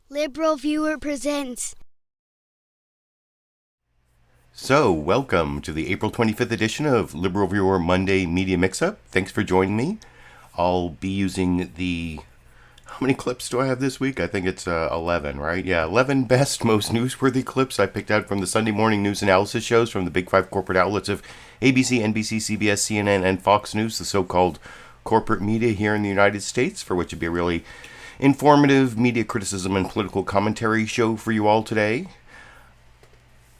LiberalViewer presents. So, welcome to the April 25th edition of LiberalViewer Monday Media Mixup. Thanks for joining me. I'll be using the... How many clips do I have this week? I think it's 11, right? Yeah, 11 best, most newsworthy clips I picked out from the Sunday morning news analysis shows from the big five corporate outlets of ABC, NBC, CBS, CNN, and Fox News, the so-called corporate media here in the United States, for which would be a really informative media criticism and political commentary show for you all today.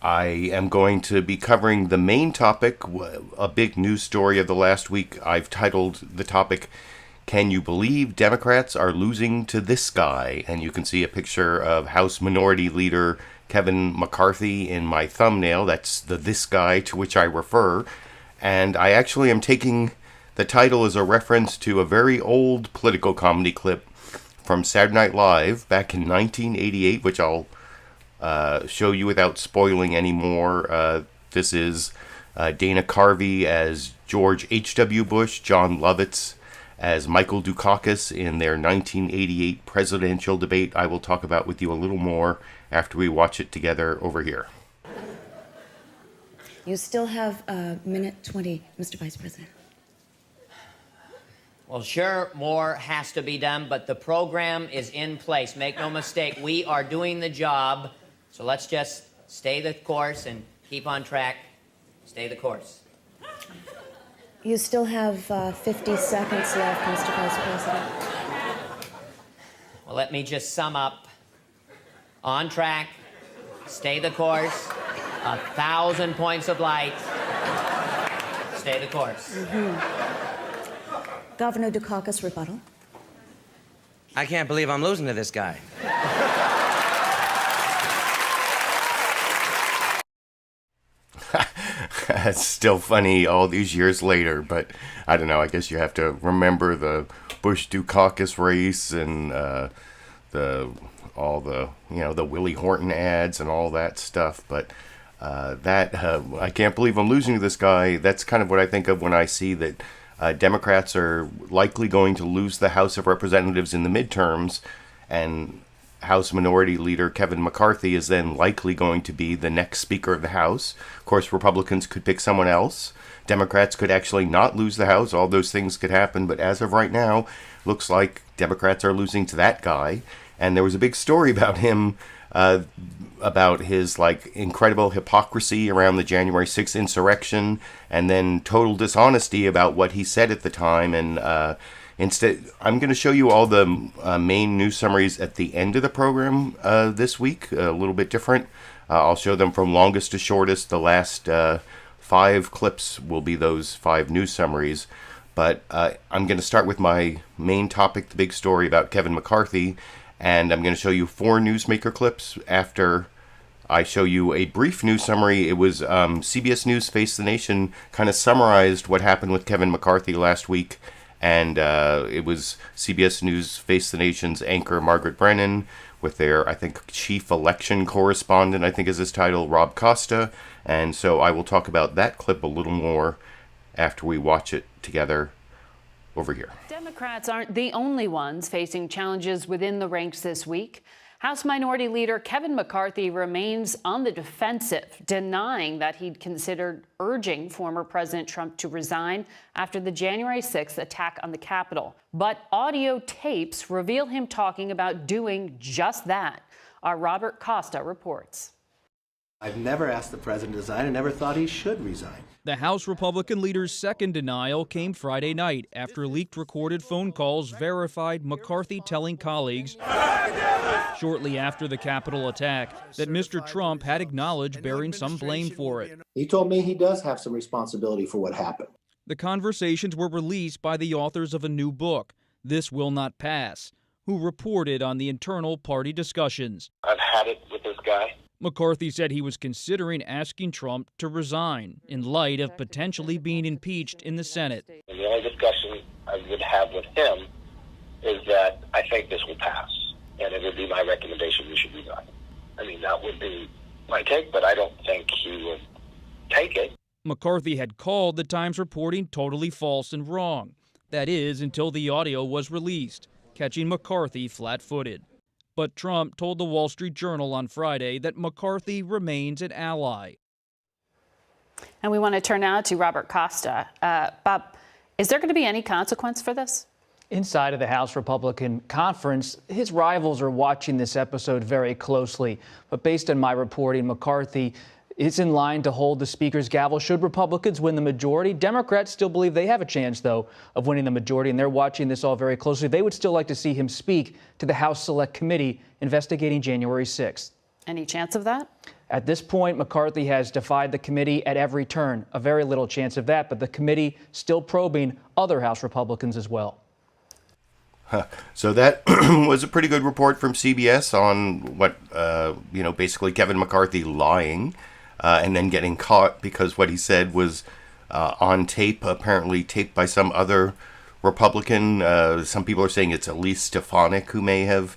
I am going to be covering the main topic, a big news story of the last week. I've titled the topic, "Can You Believe Democrats Are Losing to This Guy?" And you can see a picture of House Minority Leader Kevin McCarthy in my thumbnail. That's the "this guy" to which I refer. And I actually am taking the title as a reference to a very old political comedy clip from Saturday Night Live back in 1988, which I'll show you without spoiling any more. This is Dana Carvey as George H.W. Bush, Jon Lovitz as Michael Dukakis in their 1988 presidential debate. I will talk about with you a little more after we watch it together over here. You still have a minute 20, Mr. Vice President. Well, sure, more has to be done, but the program is in place. Make no mistake, we are doing the job. So let's just stay the course and keep on track. Stay the course. You still have 50 seconds left, Mr. Vice President. Well, let me just sum up. On track, stay the course, 1,000 points of light. Stay the course. Governor Dukakis, rebuttal. I can't believe I'm losing to this guy. It's still funny all these years later, but I don't know, I guess you have to remember the Bush-Dukakis race and the Willie Horton ads and all that stuff, but I can't believe I'm losing to this guy. That's kind of what I think of when I see that Democrats are likely going to lose the House of Representatives in the midterms, and House Minority Leader Kevin McCarthy is then likely going to be the next Speaker of the House. Of course, Republicans could pick someone else. Democrats could actually not lose the House. All those things could happen, but as of right now, looks like Democrats are losing to that guy. And there was a big story about him, about his incredible hypocrisy around the January 6th insurrection, and then total dishonesty about what he said at the time. And instead, I'm going to show you all the main news summaries at the end of the program this week, a little bit different. I'll show them from longest to shortest. The last 5 clips will be those 5 news summaries. But I'm going to start with my main topic, the big story about Kevin McCarthy. And I'm going to show you 4 newsmaker clips after I show you a brief news summary. It was CBS News Face the Nation kind of summarized what happened with Kevin McCarthy last week. And it was CBS News Face the Nation's anchor, Margaret Brennan, with their, I think, chief election correspondent, I think is his title, Rob Costa. And so I will talk about that clip a little more after we watch it together over here. Democrats aren't the only ones facing challenges within the ranks this week. House Minority Leader Kevin McCarthy remains on the defensive, denying that he'd considered urging former President Trump to resign after the January 6th attack on the Capitol. But audio tapes reveal him talking about doing just that. Our Robert Costa reports. I've never asked the president to resign and never thought he should resign. The House Republican leader's second denial came Friday night after leaked recorded phone calls verified McCarthy telling colleagues shortly after the Capitol attack that Mr. Trump had acknowledged bearing some blame for it. He told me he does have some responsibility for what happened. The conversations were released by the authors of a new book, This Will Not Pass, who reported on the internal party discussions. I've had it with this guy. McCarthy said he was considering asking Trump to resign in light of potentially being impeached in the Senate. And the only discussion I would have with him is that I think this will pass, and it would be my recommendation you should resign. I mean, that would be my take, but I don't think he would take it. McCarthy had called the Times reporting totally false and wrong. That is, until the audio was released, catching McCarthy flat-footed. But Trump told the Wall Street Journal on Friday that McCarthy remains an ally. And we want to turn now to Robert Costa. Bob, is there going to be any consequence for this? Inside of the House Republican Conference, his rivals are watching this episode very closely. But based on my reporting, McCarthy is in line to hold the Speaker's gavel should Republicans win the majority. Democrats still believe they have a chance, though, of winning the majority, and they're watching this all very closely. They would still like to see him speak to the House Select Committee investigating January 6th. Any chance of that? At this point, McCarthy has defied the committee at every turn. A very little chance of that, but the committee still probing other House Republicans as well. So that was a pretty good report from CBS on what, basically Kevin McCarthy lying and then getting caught because what he said was on tape, apparently taped by some other Republican. Some people are saying it's Elise Stefanik who may have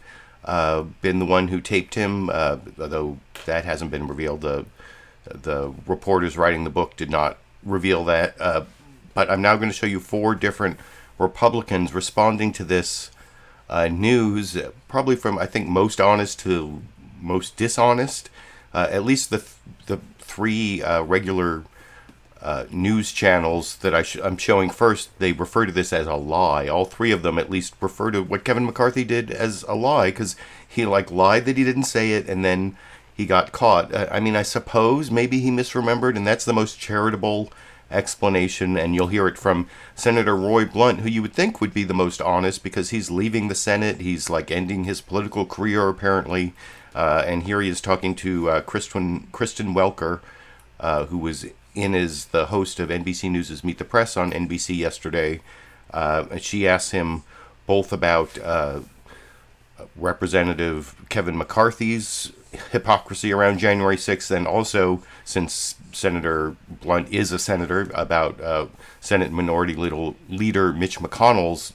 been the one who taped him, although that hasn't been revealed. The reporters writing the book did not reveal that. But I'm now going to show you 4 different Republicans responding to this news, probably from, I think, most honest to most dishonest. At least the 3 regular news channels that I'm showing first, they refer to this as a lie. All 3 of them at least refer to what Kevin McCarthy did as a lie, because he lied that he didn't say it and then he got caught. I suppose maybe he misremembered, and that's the most charitable explanation, and you'll hear it from Senator Roy Blunt, who you would think would be the most honest because he's leaving the Senate. He's ending his political career apparently, and here he is talking to Kristen Welker, who was in as the host of NBC News' Meet the Press on NBC yesterday. And she asked him both about Representative Kevin McCarthy's hypocrisy around January 6th, and also, since Senator Blunt is a senator, about Senate Minority Leader Mitch McConnell's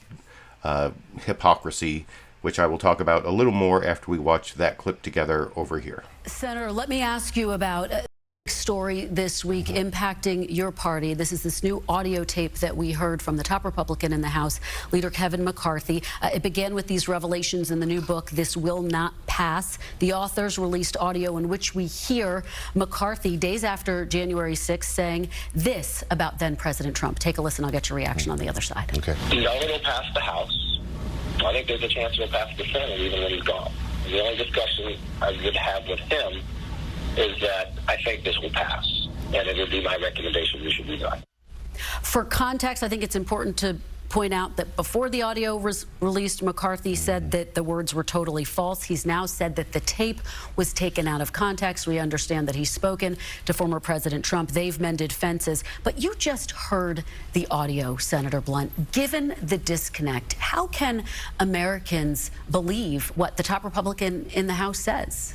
hypocrisy, which I will talk about a little more after we watch that clip together over here. Senator, let me ask you about a story this week impacting your party. This is this new audio tape that we heard from the top Republican in the House, Leader Kevin McCarthy. It began with these revelations in the new book, This Will Not Pass. The authors released audio in which we hear McCarthy days after January 6th saying this about then President Trump. Take a listen. I'll get your reaction on the other side. Okay. No, it'll pass the House. I think there's a chance it'll pass the Senate even when he's gone. The only discussion I would have with him is that I think this will pass, and it would be my recommendation you should resign. For context, I think it's important to point out that before the audio was released, McCarthy said that the words were totally false. He's now said that the tape was taken out of context. We understand that he's spoken to former President Trump. They've mended fences. But you just heard the audio, Senator Blunt. Given the disconnect, how can Americans believe what the top Republican in the House says?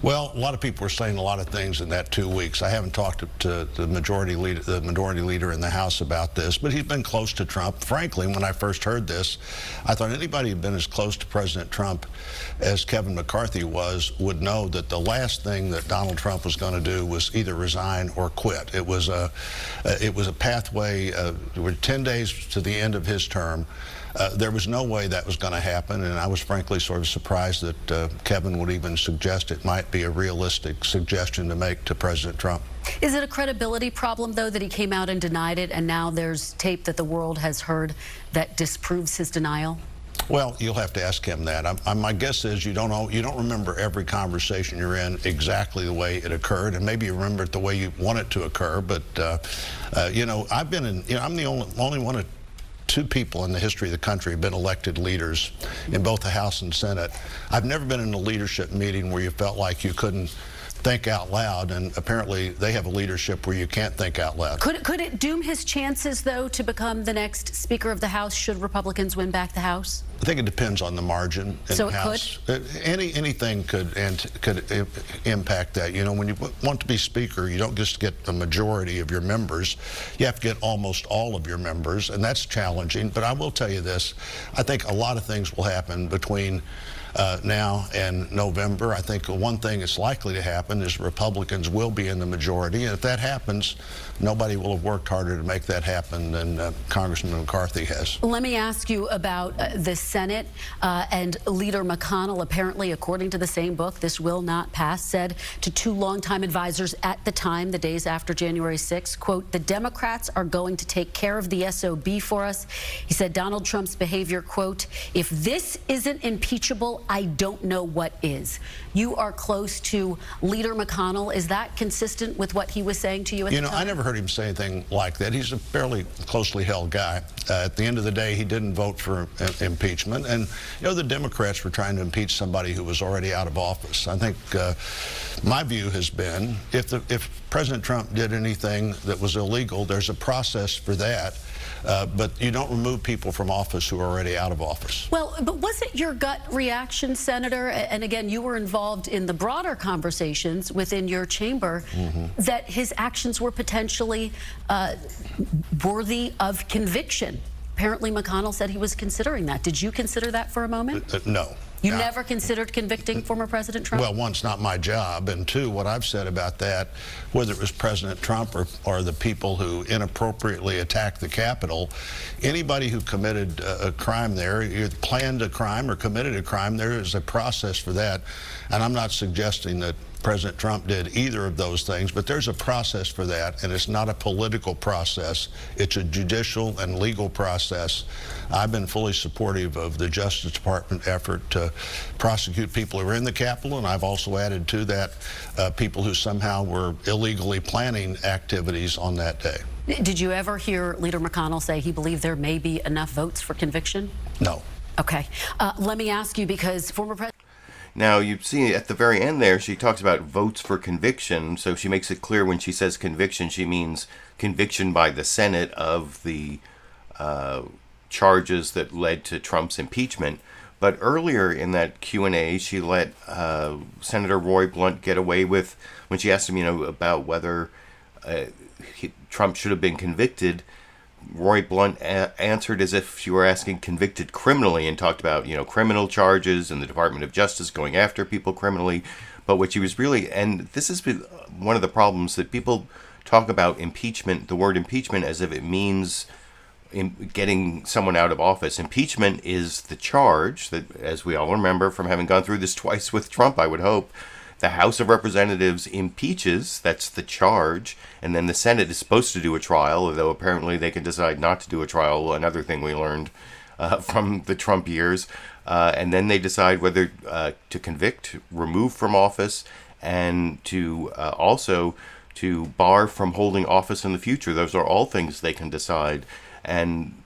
Well, a lot of people were saying a lot of things in that 2 weeks. I haven't talked to the minority leader in the House about this, but he's been close to Trump. Frankly, when I first heard this, I thought anybody who'd been as close to President Trump as Kevin McCarthy would know that the last thing that Donald Trump was going to do was either resign or quit. It was a pathway. There were 10 days to the end of his term. There was no way that was going to happen, and I was frankly sort of surprised that Kevin would even suggest it might be a realistic suggestion to make to President Trump. Is it a credibility problem, though, that he came out and denied it, and now there's tape that the world has heard that disproves his denial? Well, you'll have to ask him that. My guess is you don't remember every conversation you're in exactly the way it occurred, and maybe you remember it the way you want it to occur. But I've been in. I'm the only one of 2 people in the history of the country have been elected leaders in both the House and Senate. I've never been in a leadership meeting where you felt like you couldn't think out loud, and apparently they have a leadership where you can't think out loud. Could it doom his chances, though, to become the next Speaker of the House should Republicans win back the House? I think it depends on the margin in the House. Anything could impact that. You know, when you want to be Speaker, you don't just get the majority of your members. You have to get almost all of your members, and that's challenging. But I will tell you this. I think a lot of things will happen between now and November. I think one thing that's likely to happen is Republicans will be in the majority, and if that happens, nobody will have worked harder to make that happen than Congressman McCarthy has. Let me ask you about this Senate. And Leader McConnell, apparently, according to the same book, this will not pass, said to two longtime advisors at the time, the days after January 6th, quote, "The Democrats are going to take care of the SOB for us." He said Donald Trump's behavior, quote, "If this isn't impeachable, I don't know what is." You are close to Leader McConnell. Is that consistent with what he was saying to you at the time? I never heard him say anything like that. He's a fairly closely held guy. At the end of the day, he didn't vote for impeachment. And, the Democrats were trying to impeach somebody who was already out of office. I think my view has been if President Trump did anything that was illegal, there's a process for that. But you don't remove people from office who are already out of office. Well, but was it your gut reaction, Senator? And again, you were involved in the broader conversations within your chamber that his actions were potentially worthy of conviction. Apparently, McConnell said he was considering that. Did you consider that for a moment? No. You never considered convicting former President Trump? Well, one, it's not my job, and two, what I've said about that, whether it was President Trump or the people who inappropriately attacked the Capitol, anybody who committed a crime there, either planned a crime or committed a crime, there is a process for that. And I'm not suggesting that President Trump did either of those things, but there's a process for that, and it's not a political process. It's a judicial and legal process. I've been fully supportive of the Justice Department effort to prosecute people who were in the Capitol, and I've also added to that people who somehow were illegally planning activities on that day. Did you ever hear Leader McConnell say he believed there may be enough votes for conviction? No. Okay. Let me ask you, because former President... Now, you see at the very end there, she talks about votes for conviction. So she makes it clear when she says conviction, she means conviction by the Senate of the charges that led to Trump's impeachment. But earlier in that Q&A, she let Senator Roy Blunt get away with, when she asked him, about whether Trump should have been convicted, Roy Blunt answered as if she were asking convicted criminally, and talked about, criminal charges and the Department of Justice going after people criminally. But what she was really, and this has been one of the problems, that people talk about impeachment, the word impeachment, as if it means getting someone out of office. Impeachment is the charge that, as we all remember from having gone through this twice with Trump, I would hope, the House of Representatives impeaches, that's the charge, and then the Senate is supposed to do a trial, although apparently they can decide not to do a trial, another thing we learned from the Trump years, and then they decide whether to convict, remove from office, and to also to bar from holding office in the future. Those are all things they can decide, and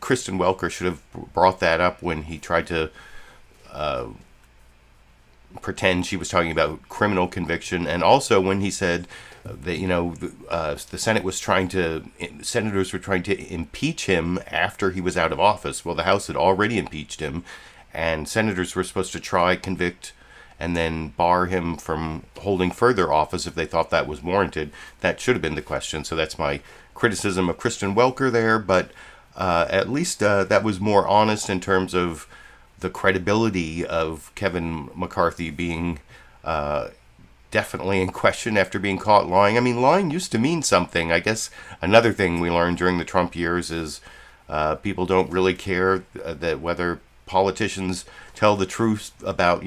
Kristen Welker should have brought that up when he tried to pretend she was talking about criminal conviction, and also when he said that the senators were trying to impeach him after he was out of office. Well, the House had already impeached him, and senators were supposed to try, convict, and then bar him from holding further office if they thought that was warranted. That should have been the question. So that's my criticism of Kristen Welker there, but at least that was more honest in terms of the credibility of Kevin McCarthy being definitely in question after being caught lying. I mean, lying used to mean something. I guess another thing we learned during the Trump years is people don't really care that whether politicians tell the truth about,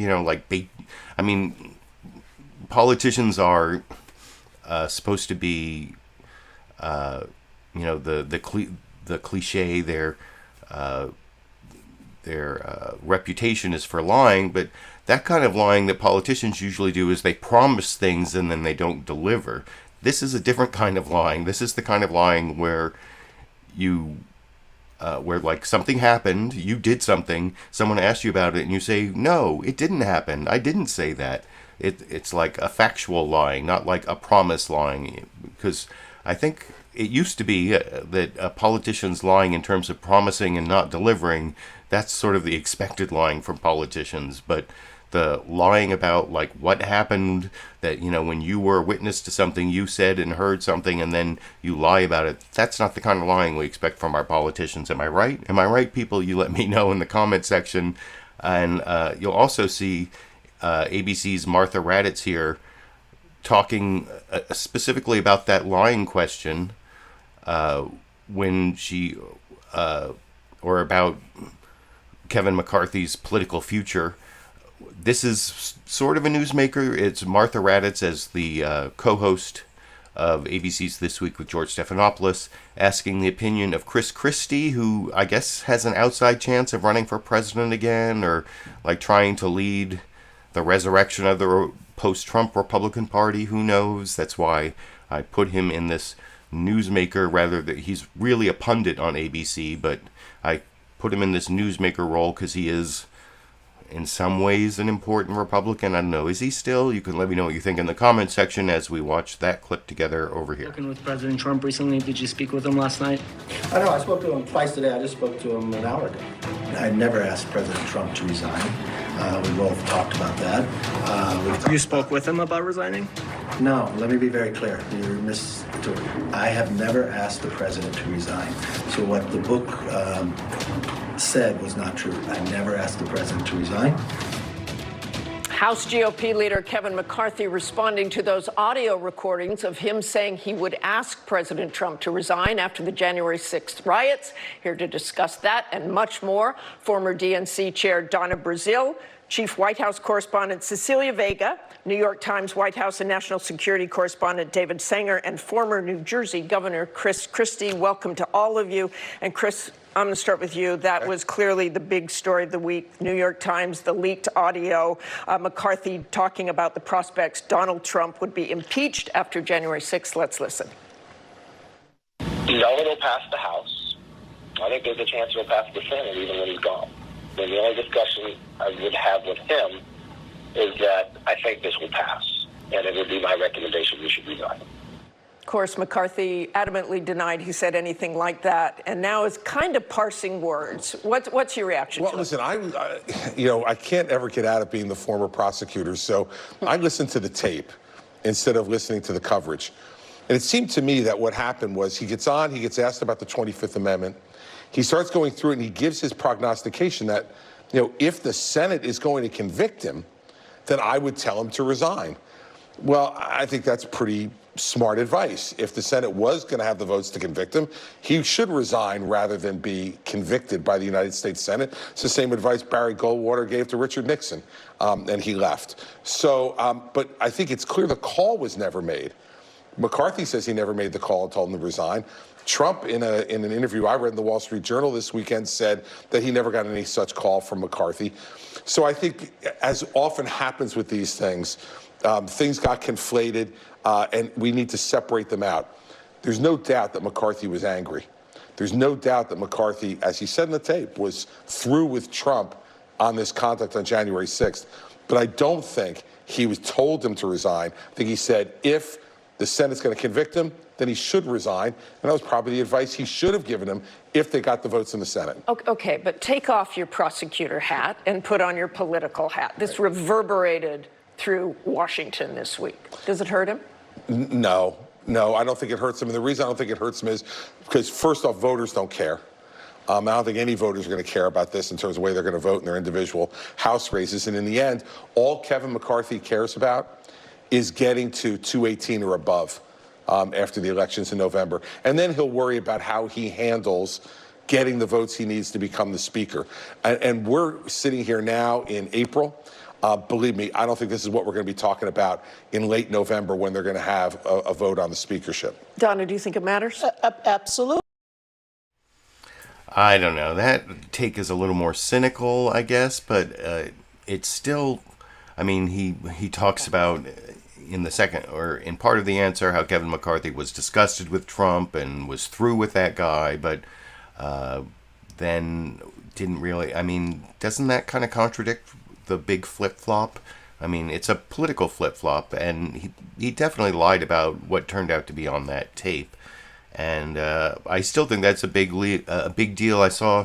politicians are supposed to be, the cliche, their reputation is for lying, but that kind of lying that politicians usually do is they promise things and then they don't deliver. This is a different kind of lying. This is the kind of lying where where like something happened, you did something, someone asked you about it, and you say, no, it didn't happen, I didn't say that. It's like a factual lying, not like a promise lying, because I think it used to be that politicians lying in terms of promising and not delivering, that's sort of the expected lying from politicians. But the lying about like what happened, that, when you were a witness to something, you said and heard something and then you lie about it, that's not the kind of lying we expect from our politicians. Am I right? Am I right, people? You let me know in the comment section. And you'll also see ABC's Martha Raddatz here talking specifically about that lying question when she, or about Kevin McCarthy's political future. This is sort of a newsmaker. It's Martha Raddatz as the co-host of ABC's This Week with George Stephanopoulos, asking the opinion of Chris Christie, who I guess has an outside chance of running for president again, or like trying to lead the resurrection of the post-Trump Republican Party. Who knows? That's why I put him in this newsmaker, rather that he's really a pundit on ABC, but I put him in this newsmaker role because he is in some ways an important Republican. I don't know. Is he still? You can let me know what you think in the comment section as we watch that clip together over here. Working with President Trump recently. Did you speak with him last night? I know. I spoke to him twice today. I just spoke to him an hour ago. I never asked President Trump to resign. We both talked about that. You spoke with him about resigning? No, let me be very clear. You mistook. I have never asked the president to resign. So what the book said was not true. I never asked the president to resign. House GOP leader Kevin McCarthy responding to those audio recordings of him saying he would ask President Trump to resign after the January 6th riots. Here to discuss that and much more, former DNC Chair Donna Brazile, Chief White House Correspondent Cecilia Vega, New York Times White House and National Security Correspondent David Sanger, and former New Jersey Governor Chris Christie. Welcome to all of you. And Chris, I'm going to start with you. That was clearly the big story of the week. New York Times, the leaked audio, McCarthy talking about the prospects Donald Trump would be impeached after January 6th. Let's listen. No, it'll pass the House. I think there's a chance it'll pass the Senate even when he's gone. And the only discussion I would have with him is that I think this will pass, and it would be my recommendation we should resign. Of course, McCarthy adamantly denied he said anything like that, and now is kind of parsing words. What's your reaction? Well, listen, I can't ever get out of being the former prosecutor, so I listen to the tape instead of listening to the coverage. And it seemed to me that what happened was he gets asked about the 25th Amendment. He starts going through it, and he gives his prognostication that, if the Senate is going to convict him, then I would tell him to resign. Well, I think that's pretty smart advice. If the Senate was going to have the votes to convict him, he should resign rather than be convicted by the United States Senate. It's the same advice Barry Goldwater gave to Richard Nixon, and he left. So, but I think it's clear the call was never made. McCarthy says he never made the call and told him to resign. Trump, in an interview I read in the Wall Street Journal this weekend, said that he never got any such call from McCarthy. So I think, as often happens with these things, things got conflated, and we need to separate them out. There's no doubt that McCarthy was angry. There's no doubt that McCarthy, as he said in the tape, was through with Trump on this conduct on January 6th. But I don't think he told him to resign. I think he said if the Senate's going to convict him, then he should resign. And that was probably the advice he should have given him if they got the votes in the Senate. Okay, but take off your prosecutor hat and put on your political hat. This reverberated through Washington this week. Does it hurt him? No, I don't think it hurts him. And the reason I don't think it hurts him is because, first off, voters don't care. I don't think any voters are going to care about this in terms of the way they're going to vote in their individual House races. And in the end, all Kevin McCarthy cares about is getting to 218 or above after the elections in November. And then he'll worry about how he handles getting the votes he needs to become the speaker. And we're sitting here now in April. Believe me, I don't think this is what we're going to be talking about in late November when they're going to have a vote on the speakership. Donna, do you think it matters? Absolutely. I don't know. That take is a little more cynical, I guess, but it's still, I mean, he talks about in the second, or in part of the answer, how Kevin McCarthy was disgusted with Trump and was through with that guy, but then didn't really, I mean, doesn't that kind of contradict the big flip-flop? I mean, it's a political flip-flop, and he definitely lied about what turned out to be on that tape. And I still think that's a big deal. I saw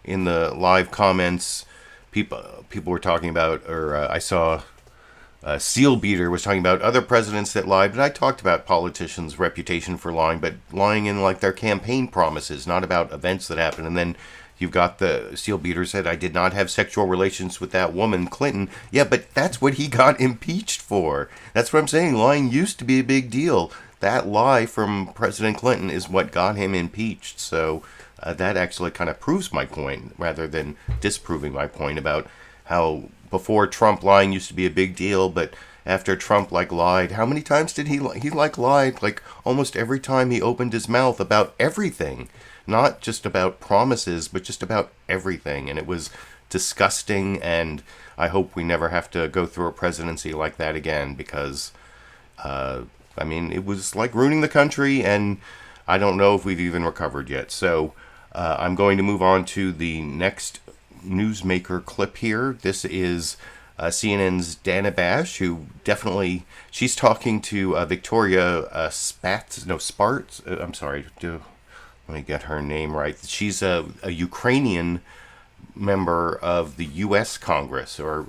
in the live comments, people were talking about, or I saw Seal Beater was talking about other presidents that lied, but I talked about politicians' reputation for lying, but lying in like their campaign promises, not about events that happened. And then you've got the Seal Beater said, I did not have sexual relations with that woman, Clinton. Yeah, but that's what he got impeached for. That's what I'm saying. Lying used to be a big deal. That lie from President Clinton is what got him impeached. So that actually kind of proves my point rather than disproving my point about how before Trump lying used to be a big deal, but after Trump lied, how many times did he lied like almost every time he opened his mouth about everything, not just about promises, but just about everything. And it was disgusting, and I hope we never have to go through a presidency like that again, because it was like ruining the country, and I don't know if we've even recovered yet. So I'm going to move on to the next newsmaker clip here. This is CNN's Dana Bash, who she's talking to Victoria Spartz. I'm sorry, let me get her name right. She's a Ukrainian member of the U.S. Congress, or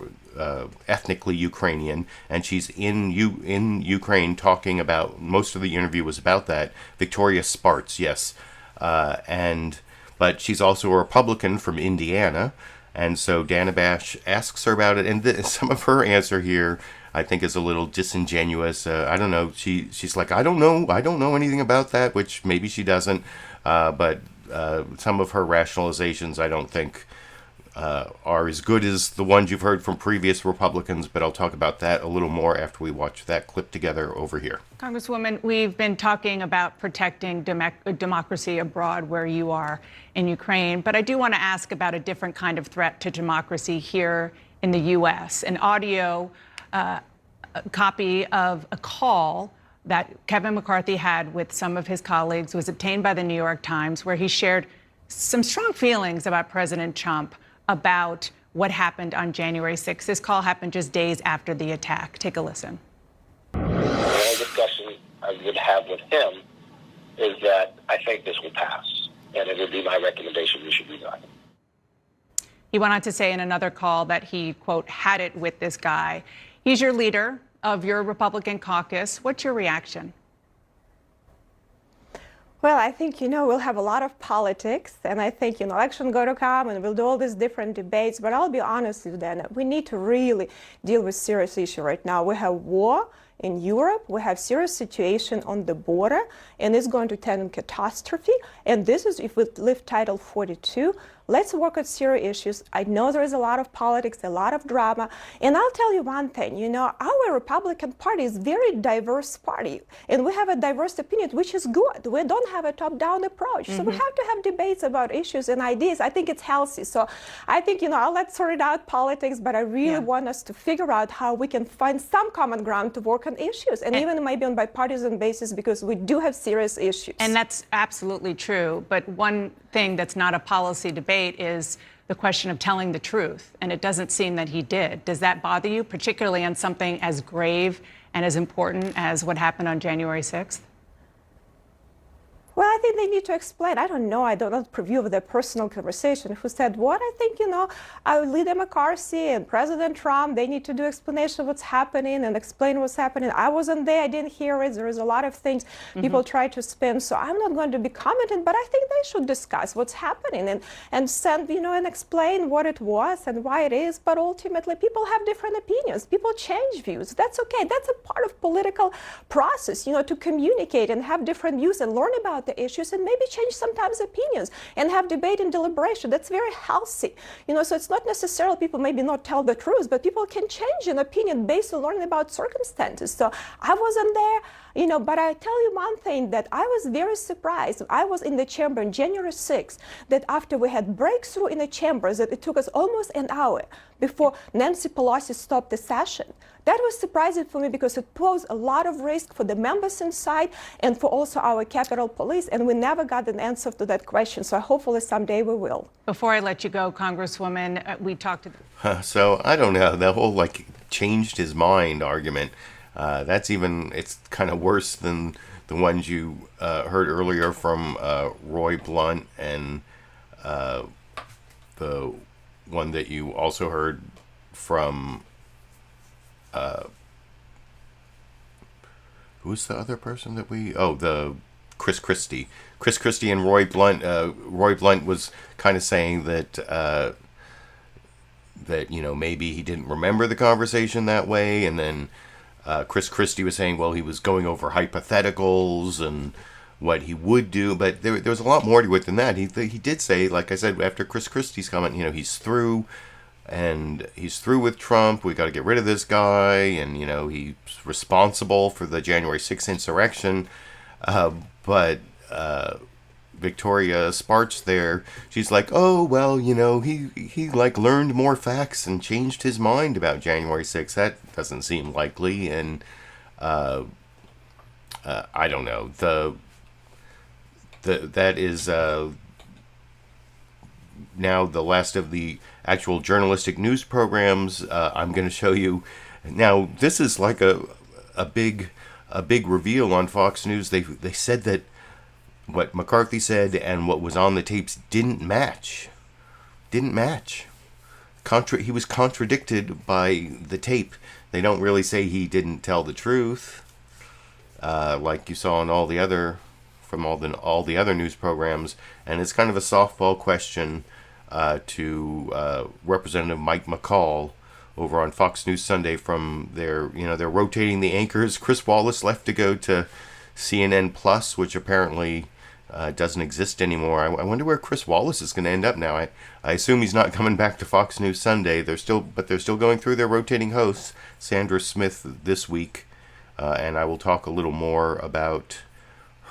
ethnically Ukrainian, and she's in Ukraine talking about, most of the interview was about that. Victoria Spartz, yes. But she's also a Republican from Indiana, and so Dana Bash asks her about it, and some of her answer here I think is a little disingenuous. I don't know. She's like, I don't know anything about that, which maybe she doesn't. But some of her rationalizations I don't think are as good as the ones you've heard from previous Republicans, but I'll talk about that a little more after we watch that clip together over here. Congresswoman, we've been talking about protecting democracy abroad where you are in Ukraine, but I do want to ask about a different kind of threat to democracy here in the U.S. An audio copy of a call that Kevin McCarthy had with some of his colleagues was obtained by the New York Times, where he shared some strong feelings about President Trump about what happened on January 6th. This call happened just days after the attack. Take a listen. The only discussion I would have with him is that I think this will pass, and it would be my recommendation we should resign. He went on to say in another call that he, quote, had it with this guy. He's your leader of your Republican caucus. What's your reaction? Well, I think, we'll have a lot of politics, and I think, election going to come, and we'll do all these different debates, but I'll be honest with you, Dana, we need to really deal with serious issue right now. We have war in Europe, we have serious situation on the border, and it's going to turn in catastrophe, and this is if we lift Title 42. Let's work on serious issues. I know there is a lot of politics, a lot of drama, and I'll tell you one thing, our Republican Party is a very diverse party, and we have a diverse opinion, which is good. We don't have a top-down approach, so we have to have debates about issues and ideas. I think it's healthy. So I think, let's sort it out politics, but I really want us to figure out how we can find some common ground to work on issues, and even maybe on bipartisan basis, because we do have serious issues. And that's absolutely true, but one thing that's not a policy debate is the question of telling the truth, and it doesn't seem that he did. Does that bother you, particularly on something as grave and as important as what happened on January 6th? Well, I think they need to explain. I don't know. I don't know the preview of their personal conversation. Who said what? I think, our leader McCarthy and President Trump, they need to do explanation of what's happening and explain what's happening. I wasn't there. I didn't hear it. There is a lot of things people try to spin. So I'm not going to be commenting, but I think they should discuss what's happening and send, and explain what it was and why it is. But ultimately, people have different opinions. People change views. That's okay. That's a part of political process, to communicate and have different views and learn about the issues and maybe change sometimes opinions and have debate and deliberation. That's very healthy. So it's not necessarily people maybe not tell the truth, but people can change an opinion based on learning about circumstances. So I wasn't there, but I tell you one thing, that I was very surprised. I was in the chamber on January 6th, that after we had breakthrough in the chambers, that it took us almost an hour before Nancy Pelosi stopped the session. That was surprising for me because it posed a lot of risk for the members inside and for also our Capitol Police, and we never got an answer to that question. So hopefully someday we will. Before I let you go, Congresswoman, we talked to... So I don't know, the whole changed his mind argument. It's kind of worse than the ones you heard earlier from Roy Blunt, and the one that you also heard from who's the other person that the Chris Christie. Chris Christie and Roy Blunt. Roy Blunt was kind of saying that maybe he didn't remember the conversation that way, and then Chris Christie was saying, well, he was going over hypotheticals, and what he would do, but there was a lot more to it than that. He did say, like I said, after Chris Christie's comment, he's through, and he's through with Trump. We got to get rid of this guy, and he's responsible for the January 6th insurrection. But Victoria Spartz there, she's like, oh well, he like learned more facts and changed his mind about January 6th. That doesn't seem likely, and I don't know. That is now the last of the actual journalistic news programs. I'm going to show you now. This is like a big reveal on Fox News. They said that what McCarthy said and what was on the tapes didn't match. He was contradicted by the tape. They don't really say he didn't tell the truth, like you saw in all the other news programs. And it's kind of a softball question to Representative Mike McCaul over on Fox News Sunday. From they're rotating the anchors. Chris Wallace left to go to CNN Plus, which apparently doesn't exist anymore. I wonder where Chris Wallace is going to end up now. I assume he's not coming back to Fox News Sunday. They're still going through their rotating hosts. Sandra Smith this week, and I will talk a little more about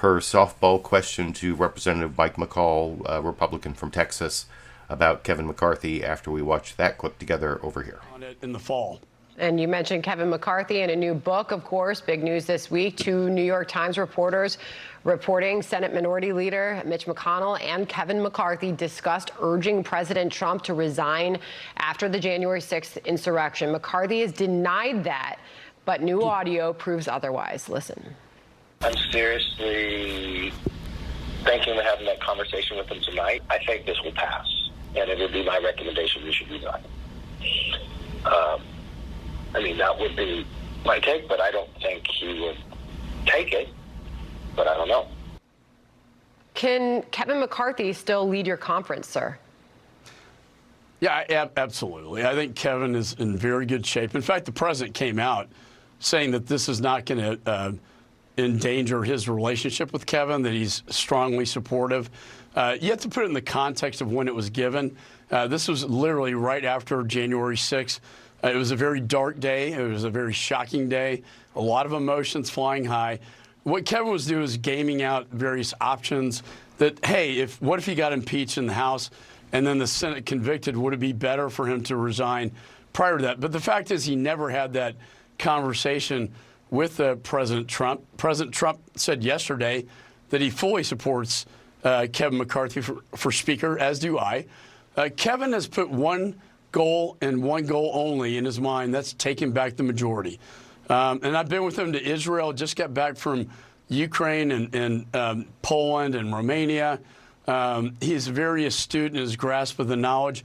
her softball question to Representative Mike McCaul, Republican from Texas, about Kevin McCarthy after we watch that clip together over here. On it in the fall. And you mentioned Kevin McCarthy and a new book, of course. Big news this week. 2 New York Times reporters reporting Senate Minority Leader Mitch McConnell and Kevin McCarthy discussed urging President Trump to resign after the January 6th insurrection. McCarthy has denied that, but new audio proves otherwise. Listen. I'm seriously thinking of having that conversation with him tonight. I think this will pass, and it would be my recommendation we should resign. That would be my take, but I don't think he would take it, but I don't know. Can Kevin McCarthy still lead your conference, sir? Yeah, absolutely. I think Kevin is in very good shape. In fact, the president came out saying that this is not going to endanger his relationship with Kevin, that he's strongly supportive. You have to put it in the context of when it was given. This was literally right after January 6th. It was a very dark day. It was a very shocking day. A lot of emotions flying high. What Kevin was doing is gaming out various options that, hey, what if he got impeached in the House and then the Senate convicted? Would it be better for him to resign prior to that? But the fact is he never had that conversation with President Trump. President Trump said yesterday that he fully supports Kevin McCarthy for Speaker, as do I. Kevin has put one goal and one goal only in his mind. That's taking back the majority. And I've been with him to Israel, just got back from Ukraine and Poland and Romania. He's very astute in his grasp of the knowledge.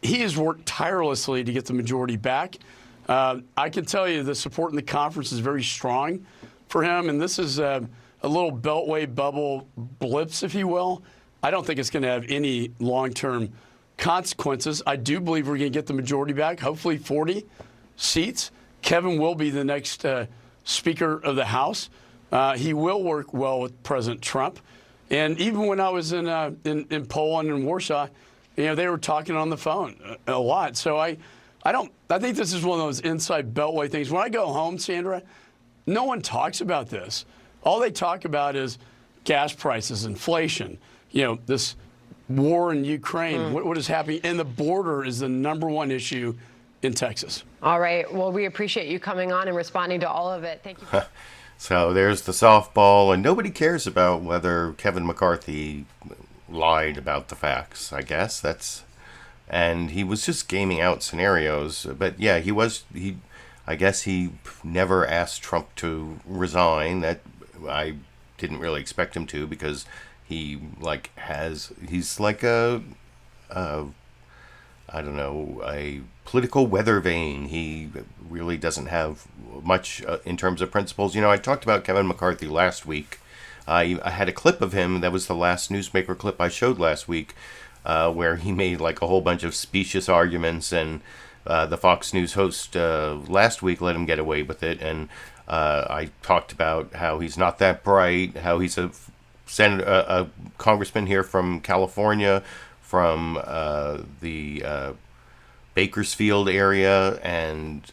He has worked tirelessly to get the majority back. I can tell you the support in the conference is very strong for him, and this is a little Beltway bubble blips, if you will. I don't think it's going to have any long-term consequences. I do believe we're going to get the majority back, hopefully 40 seats. Kevin will be the next Speaker of the House. He will work well with President Trump. And even when I was in Poland and Warsaw, they were talking on the phone a lot. So I think this is one of those inside Beltway things. When I go home, Sandra, no one talks about this. All they talk about is gas prices, inflation, this war in Ukraine, what is happening. And the border is the #1 issue in Texas. All right. Well, we appreciate you coming on and responding to all of it. Thank you. So there's the softball, and nobody cares about whether Kevin McCarthy lied about the facts, I guess. And he was just gaming out scenarios. But yeah, I guess he never asked Trump to resign. That I didn't really expect him to, because he's like a political weather vane. He really doesn't have much in terms of principles. I talked about Kevin McCarthy last week. I had a clip of him. That was the last newsmaker clip I showed last week, where he made like a whole bunch of specious arguments, and the Fox News host last week let him get away with it. And I talked about how he's not that bright, how he's a congressman here from California, from the Bakersfield area, and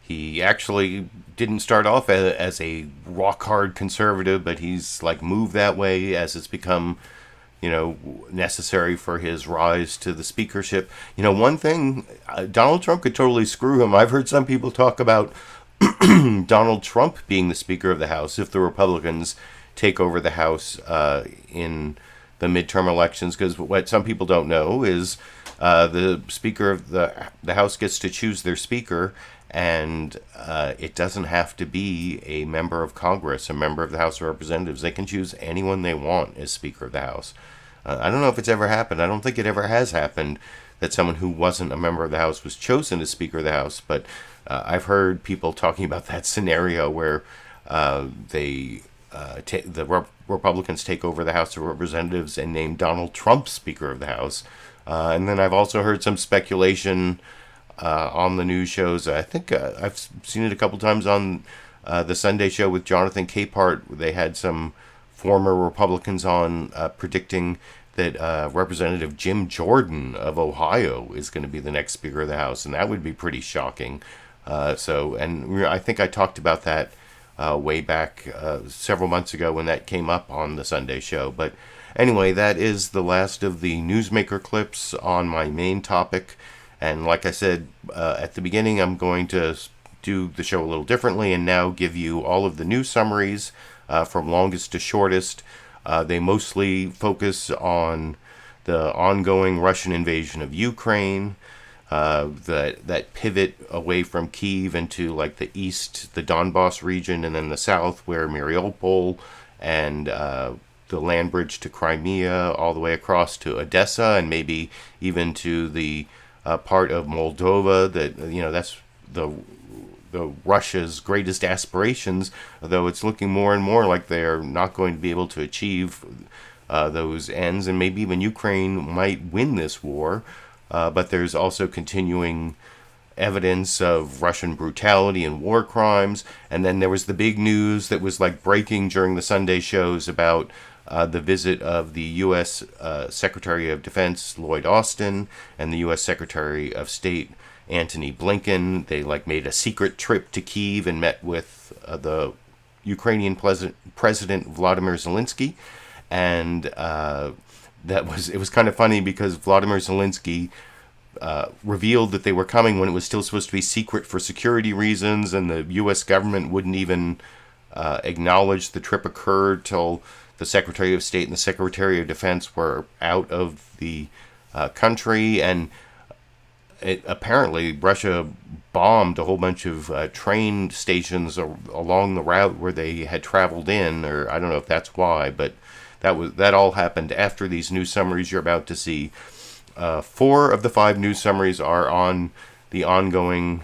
he actually didn't start off as a rock-hard conservative, but he's like moved that way as it's become, necessary for his rise to the speakership. One thing, Donald Trump could totally screw him. I've heard some people talk about Donald Trump being the Speaker of the House if the Republicans take over the House in the midterm elections, because what some people don't know is the Speaker of the House gets to choose their Speaker, and it doesn't have to be a member of Congress, a member of the House of Representatives. They can choose anyone they want as Speaker of the House. I don't know if it's ever happened. I don't think it ever has happened that someone who wasn't a member of the House was chosen as Speaker of the House, but I've heard people talking about that scenario where the Republicans take over the House of Representatives and name Donald Trump Speaker of the House. And then I've also heard some speculation on the news shows. I think I've seen it a couple times on the Sunday show with Jonathan Capehart. They had some former Republicans on predicting that Representative Jim Jordan of Ohio is going to be the next Speaker of the House, and that would be pretty shocking. And I think I talked about that way back several months ago when that came up on the Sunday show. But anyway, that is the last of the newsmaker clips on my main topic. And like I said at the beginning, I'm going to do the show a little differently and now give you all of the news summaries from longest to shortest. They mostly focus on the ongoing Russian invasion of Ukraine, that pivot away from Kyiv into like the east, the Donbass region, and then the south where Mariupol and the land bridge to Crimea, all the way across to Odessa, and maybe even to the part of Moldova that, that's the Russia's greatest aspirations, though it's looking more and more like they're not going to be able to achieve those ends, and maybe even Ukraine might win this war. But there's also continuing evidence of Russian brutality and war crimes. And then there was the big news that was like breaking during the Sunday shows about the visit of the U.S. Secretary of Defense Lloyd Austin and the U.S. Secretary of State Antony Blinken. They made a secret trip to Kyiv and met with the Ukrainian President Vladimir Zelensky, and it was kind of funny because Vladimir Zelensky revealed that they were coming when it was still supposed to be secret for security reasons, and the U.S. government wouldn't even acknowledge the trip occurred till the Secretary of State and the Secretary of Defense were out of the country. And apparently Russia bombed a whole bunch of train stations along the route where they had traveled in, or I don't know if that's why, but that all happened after these news summaries you're about to see. 4 of the 5 news summaries are on the ongoing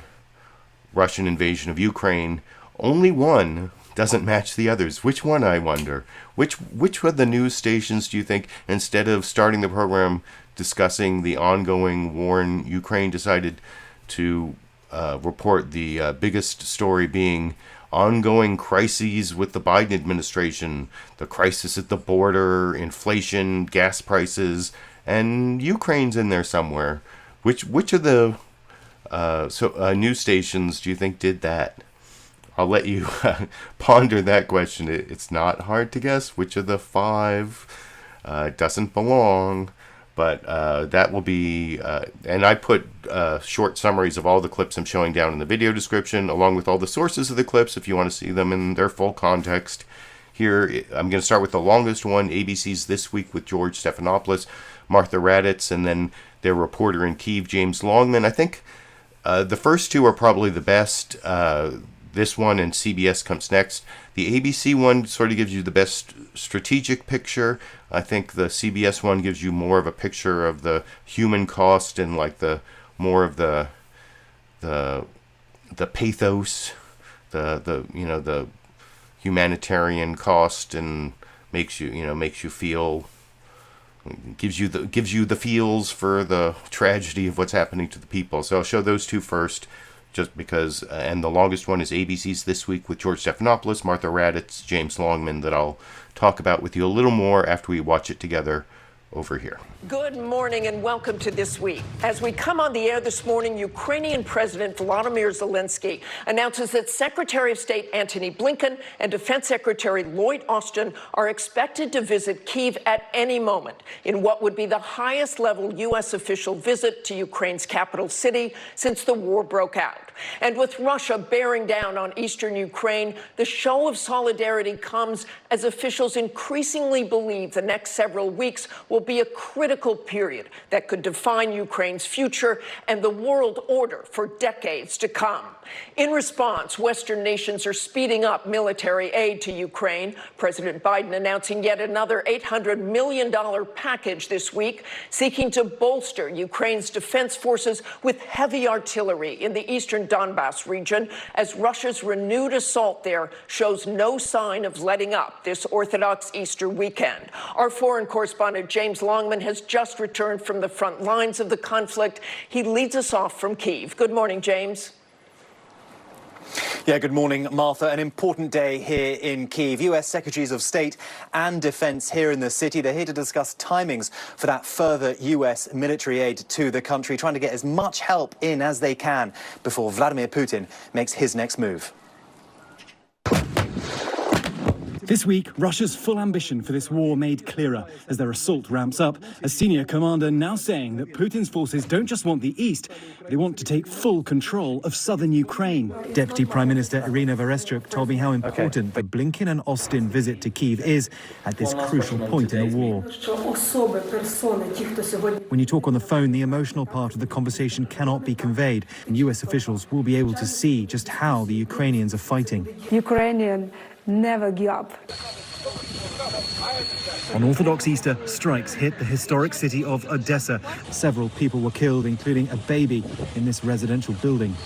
Russian invasion of Ukraine. Only one doesn't match the others. Which one, I wonder? Which of the news stations do you think, instead of starting the program discussing the ongoing war in Ukraine, decided to report the biggest story being ongoing crises with the Biden administration, the crisis at the border, inflation, gas prices, and Ukraine's in there somewhere? Which of the news stations do you think did that? I'll let you ponder that question. It's not hard to guess which of the 5 doesn't belong. But that will be, and I put short summaries of all the clips I'm showing down in the video description, along with all the sources of the clips if you want to see them in their full context. Here, I'm going to start with the longest one, ABC's This Week with George Stephanopoulos, Martha Raddatz, and then their reporter in Kyiv, James Longman. I think the first 2 are probably the best. This one and CBS comes next. The ABC one sort of gives you the best strategic picture. I think the CBS one gives you more of a picture of the human cost and the more of the pathos, the humanitarian cost, and makes you feel, gives you the feels for the tragedy of what's happening to the people. So I'll show those 2 first. just because, and the longest one is ABC's This Week with George Stephanopoulos, Martha Raddatz, James Longman, that I'll talk about with you a little more after we watch it together over here. Good morning and welcome to This Week. As we come on the air this morning, Ukrainian President Volodymyr Zelensky announces that Secretary of State Antony Blinken and Defense Secretary Lloyd Austin are expected to visit Kyiv at any moment in what would be the highest level U.S. official visit to Ukraine's capital city since the war broke out. And with Russia bearing down on eastern Ukraine, the show of solidarity comes as officials increasingly believe the next several weeks will be a critical period that could define Ukraine's future and the world order for decades to come. In response, Western nations are speeding up military aid to Ukraine. President Biden announcing yet another $800 million package this week, seeking to bolster Ukraine's defense forces with heavy artillery in the eastern Donbass region, as Russia's renewed assault there shows no sign of letting up this Orthodox Easter weekend. Our foreign correspondent James Longman has just returned from the front lines of the conflict. He leads us off from Kyiv. Good morning, James. Yeah, good morning, Martha. An important day here in Kyiv. U.S. Secretaries of State and Defense here in the city. They're here to discuss timings for that further U.S. military aid to the country, trying to get as much help in as they can before Vladimir Putin makes his next move. This week, Russia's full ambition for this war made clearer as their assault ramps up. A senior commander now saying that Putin's forces don't just want the east, they want to take full control of southern Ukraine. Deputy Prime Minister Irina Vereshchuk told me how important the Blinken and Austin visit to Kyiv is at this crucial point in the war. When you talk on the phone, the emotional part of the conversation cannot be conveyed, and US officials will be able to see just how the Ukrainians are fighting. Ukrainian never give up. On Orthodox Easter, strikes hit the historic city of Odessa. Several people were killed, including a baby, in this residential building.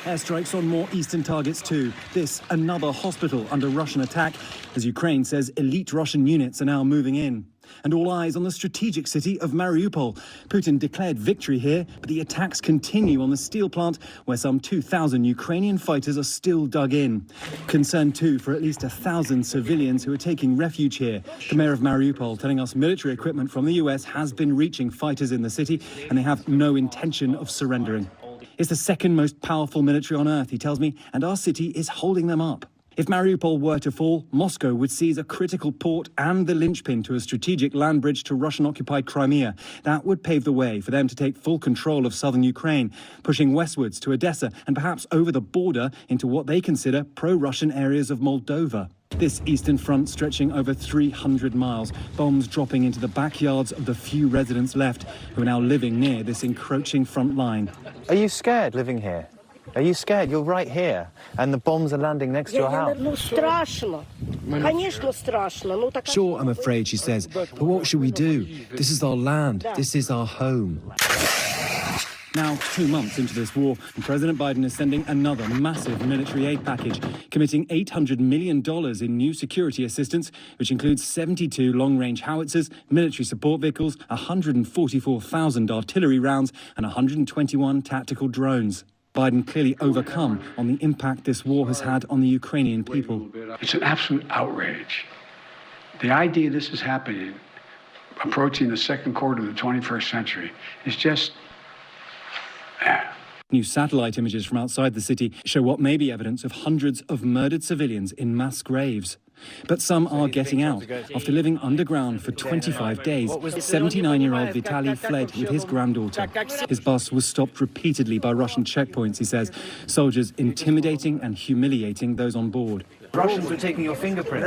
Airstrikes on more eastern targets too. This, another hospital under Russian attack, as Ukraine says elite Russian units are now moving in. And all eyes on the strategic city of Mariupol. Putin declared victory here, but the attacks continue on the steel plant, where some 2,000 Ukrainian fighters are still dug in. Concern too for at least 1,000 civilians who are taking refuge here. The mayor of Mariupol telling us military equipment from the US has been reaching fighters in the city, and they have no intention of surrendering. It's the second most powerful military on earth, he tells me, and our city is holding them up. If Mariupol were to fall, Moscow would seize a critical port and the linchpin to a strategic land bridge to Russian-occupied Crimea. That would pave the way for them to take full control of southern Ukraine, pushing westwards to Odessa and perhaps over the border into what they consider pro-Russian areas of Moldova. This eastern front stretching over 300 miles, bombs dropping into the backyards of the few residents left who are now living near this encroaching front line. Are you scared living here? Are you scared? You're right here, and the bombs are landing next to your house. Sure, I'm afraid, she says, but what should we do? This is our land. This is our home. Now, 2 months into this war, and President Biden is sending another massive military aid package, committing $800 million in new security assistance, which includes 72 long-range howitzers, military support vehicles, 144,000 artillery rounds, and 121 tactical drones. Biden clearly overcome on the impact this war has had on the Ukrainian people. It's an absolute outrage. The idea this is happening, approaching the second quarter of the 21st century, is just... New satellite images from outside the city show what may be evidence of hundreds of murdered civilians in mass graves. But some are getting out. After living underground for 25 days, 79-year-old Vitaly fled with his granddaughter. His bus was stopped repeatedly by Russian checkpoints, he says, soldiers intimidating and humiliating those on board. Russians were taking your fingerprints.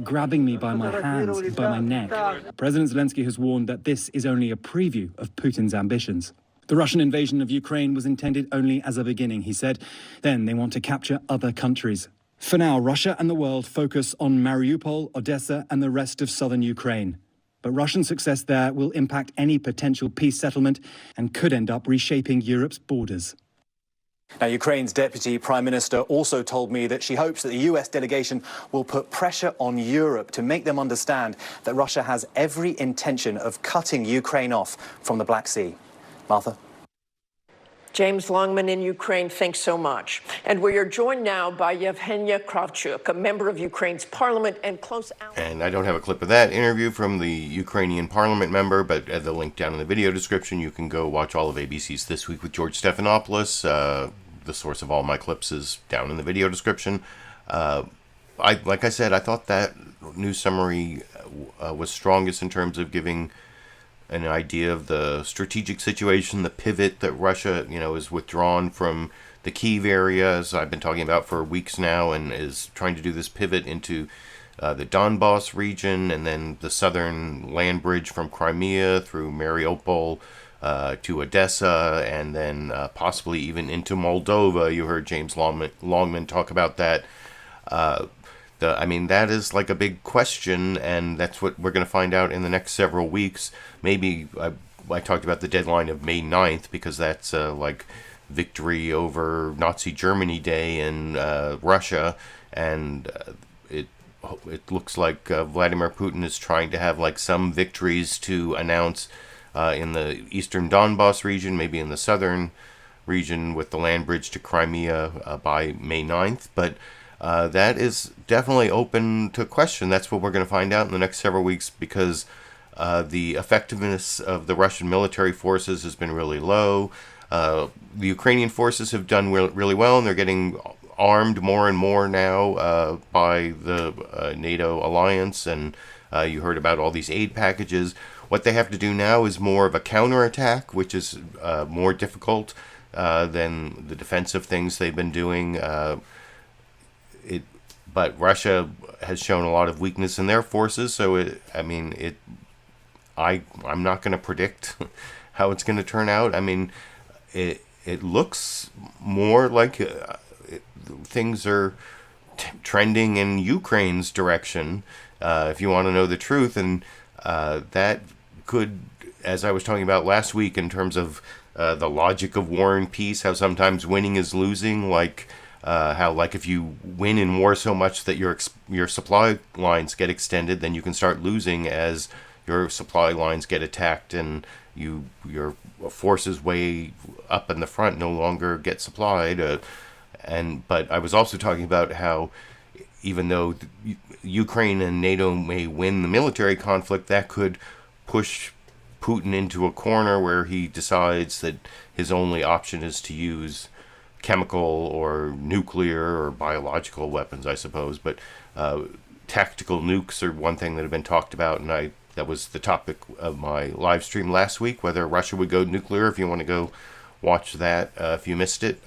Grabbing me by my hands, by my neck. President Zelensky has warned that this is only a preview of Putin's ambitions. The Russian invasion of Ukraine was intended only as a beginning, he said. Then they want to capture other countries. For now, Russia and the world focus on Mariupol, Odessa, and the rest of southern Ukraine. But Russian success there will impact any potential peace settlement and could end up reshaping Europe's borders. Now, Ukraine's Deputy Prime Minister also told me that she hopes that the US delegation will put pressure on Europe to make them understand that Russia has every intention of cutting Ukraine off from the Black Sea. Martha? James Longman in Ukraine, thanks so much. And we are joined now by Yevgenia Kravchuk, a member of Ukraine's parliament and close ally. And I don't have a clip of that interview from the Ukrainian parliament member, but at the link down in the video description, you can go watch all of ABC's This Week with George Stephanopoulos. The source of all my clips is down in the video description. Like I said, I thought that news summary was strongest in terms of giving an idea of the strategic situation, the pivot that Russia, is withdrawn from the Kyiv area, as I've been talking about for weeks now, and is trying to do this pivot into the Donbass region, and then the southern land bridge from Crimea through Mariupol to Odessa, and then possibly even into Moldova. You heard James Longman talk about that. That is like a big question, and that's what we're going to find out in the next several weeks. Maybe I talked about the deadline of May 9th because that's like victory over Nazi Germany Day in Russia, and it looks like Vladimir Putin is trying to have like some victories to announce in the eastern Donbass region, maybe in the southern region with the land bridge to Crimea by May 9th, but that is definitely open to question. That's what we're going to find out in the next several weeks, because the effectiveness of the Russian military forces has been really low. The Ukrainian forces have done really well, and they're getting armed more and more now by the NATO alliance, and you heard about all these aid packages. What they have to do now is more of a counterattack, which is more difficult than the defensive things they've been doing. But Russia has shown a lot of weakness in their forces, so I'm not going to predict how it's going to turn out. I mean, it looks more like things are trending in Ukraine's direction, if you want to know the truth, and that could, as I was talking about last week, in terms of the logic of war and peace, how sometimes winning is losing, how if you win in war so much that your supply lines get extended, then you can start losing as your supply lines get attacked and your forces way up in the front no longer get supplied. But I was also talking about how even though Ukraine and NATO may win the military conflict, that could push Putin into a corner where he decides that his only option is to use chemical or nuclear or biological weapons, I suppose. But tactical nukes are one thing that have been talked about, and that was the topic of my live stream last week, whether Russia would go nuclear. If you want to go watch that, if you missed it.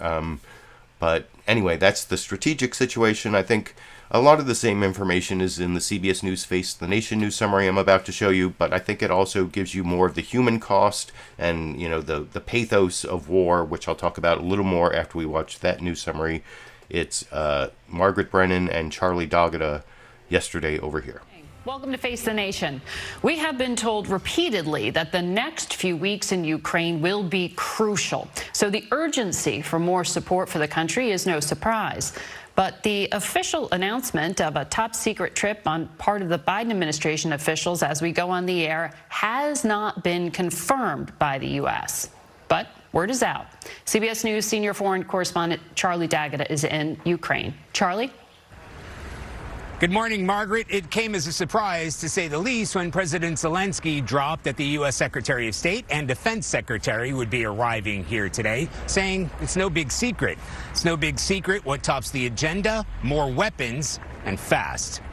But anyway, that's the strategic situation. I think a lot of the same information is in the CBS News Face the Nation news summary I'm about to show you, but I think it also gives you more of the human cost and, the pathos of war, which I'll talk about a little more after we watch that news summary. It's Margaret Brennan and Charlie D'Agata yesterday over here. Welcome to Face the Nation. We have been told repeatedly that the next few weeks in Ukraine will be crucial. So the urgency for more support for the country is no surprise. But the official announcement of a top-secret trip on part of the Biden administration officials as we go on the air has not been confirmed by the U.S. But word is out. CBS News senior foreign correspondent Charlie D'Agata is in Ukraine. Charlie? Good morning, Margaret. It came as a surprise, to say the least, when President Zelensky dropped that the U.S. Secretary of State and Defense Secretary would be arriving here today, saying it's no big secret. It's no big secret what tops the agenda: more weapons, and fast.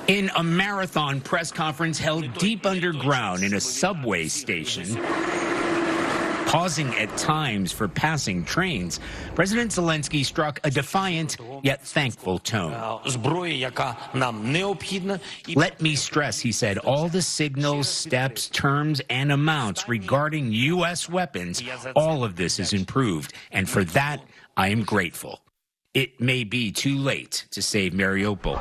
In a marathon press conference held deep underground in a subway station, pausing at times for passing trains, President Zelensky struck a defiant yet thankful tone. Let me stress, he said, all the signals, steps, terms, and amounts regarding U.S. weapons, all of this is improved, and for that, I am grateful. It may be too late to save Mariupol.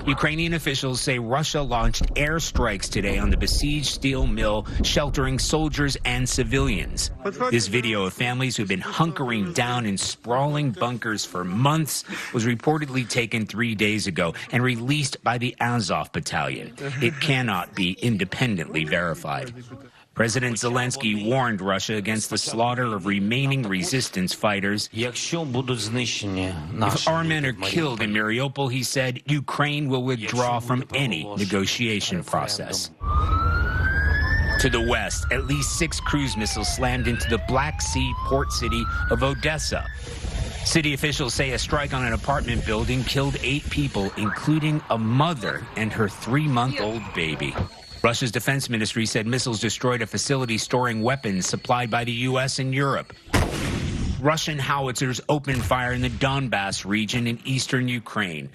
Ukrainian officials say Russia launched airstrikes today on the besieged steel mill, sheltering soldiers and civilians. This video of families who've been hunkering down in sprawling bunkers for months was reportedly taken 3 days ago and released by the Azov battalion. It cannot be independently verified. President Zelensky warned Russia against the slaughter of remaining resistance fighters. If our men are killed in Mariupol, he said, Ukraine will withdraw from any negotiation process. To the west, at least 6 cruise missiles slammed into the Black Sea port city of Odessa. City officials say a strike on an apartment building killed 8 people, including a mother and her 3-month-old baby. Russia's defense ministry said missiles destroyed a facility storing weapons supplied by the U.S. and Europe. Russian howitzers opened fire in the Donbass region in eastern Ukraine.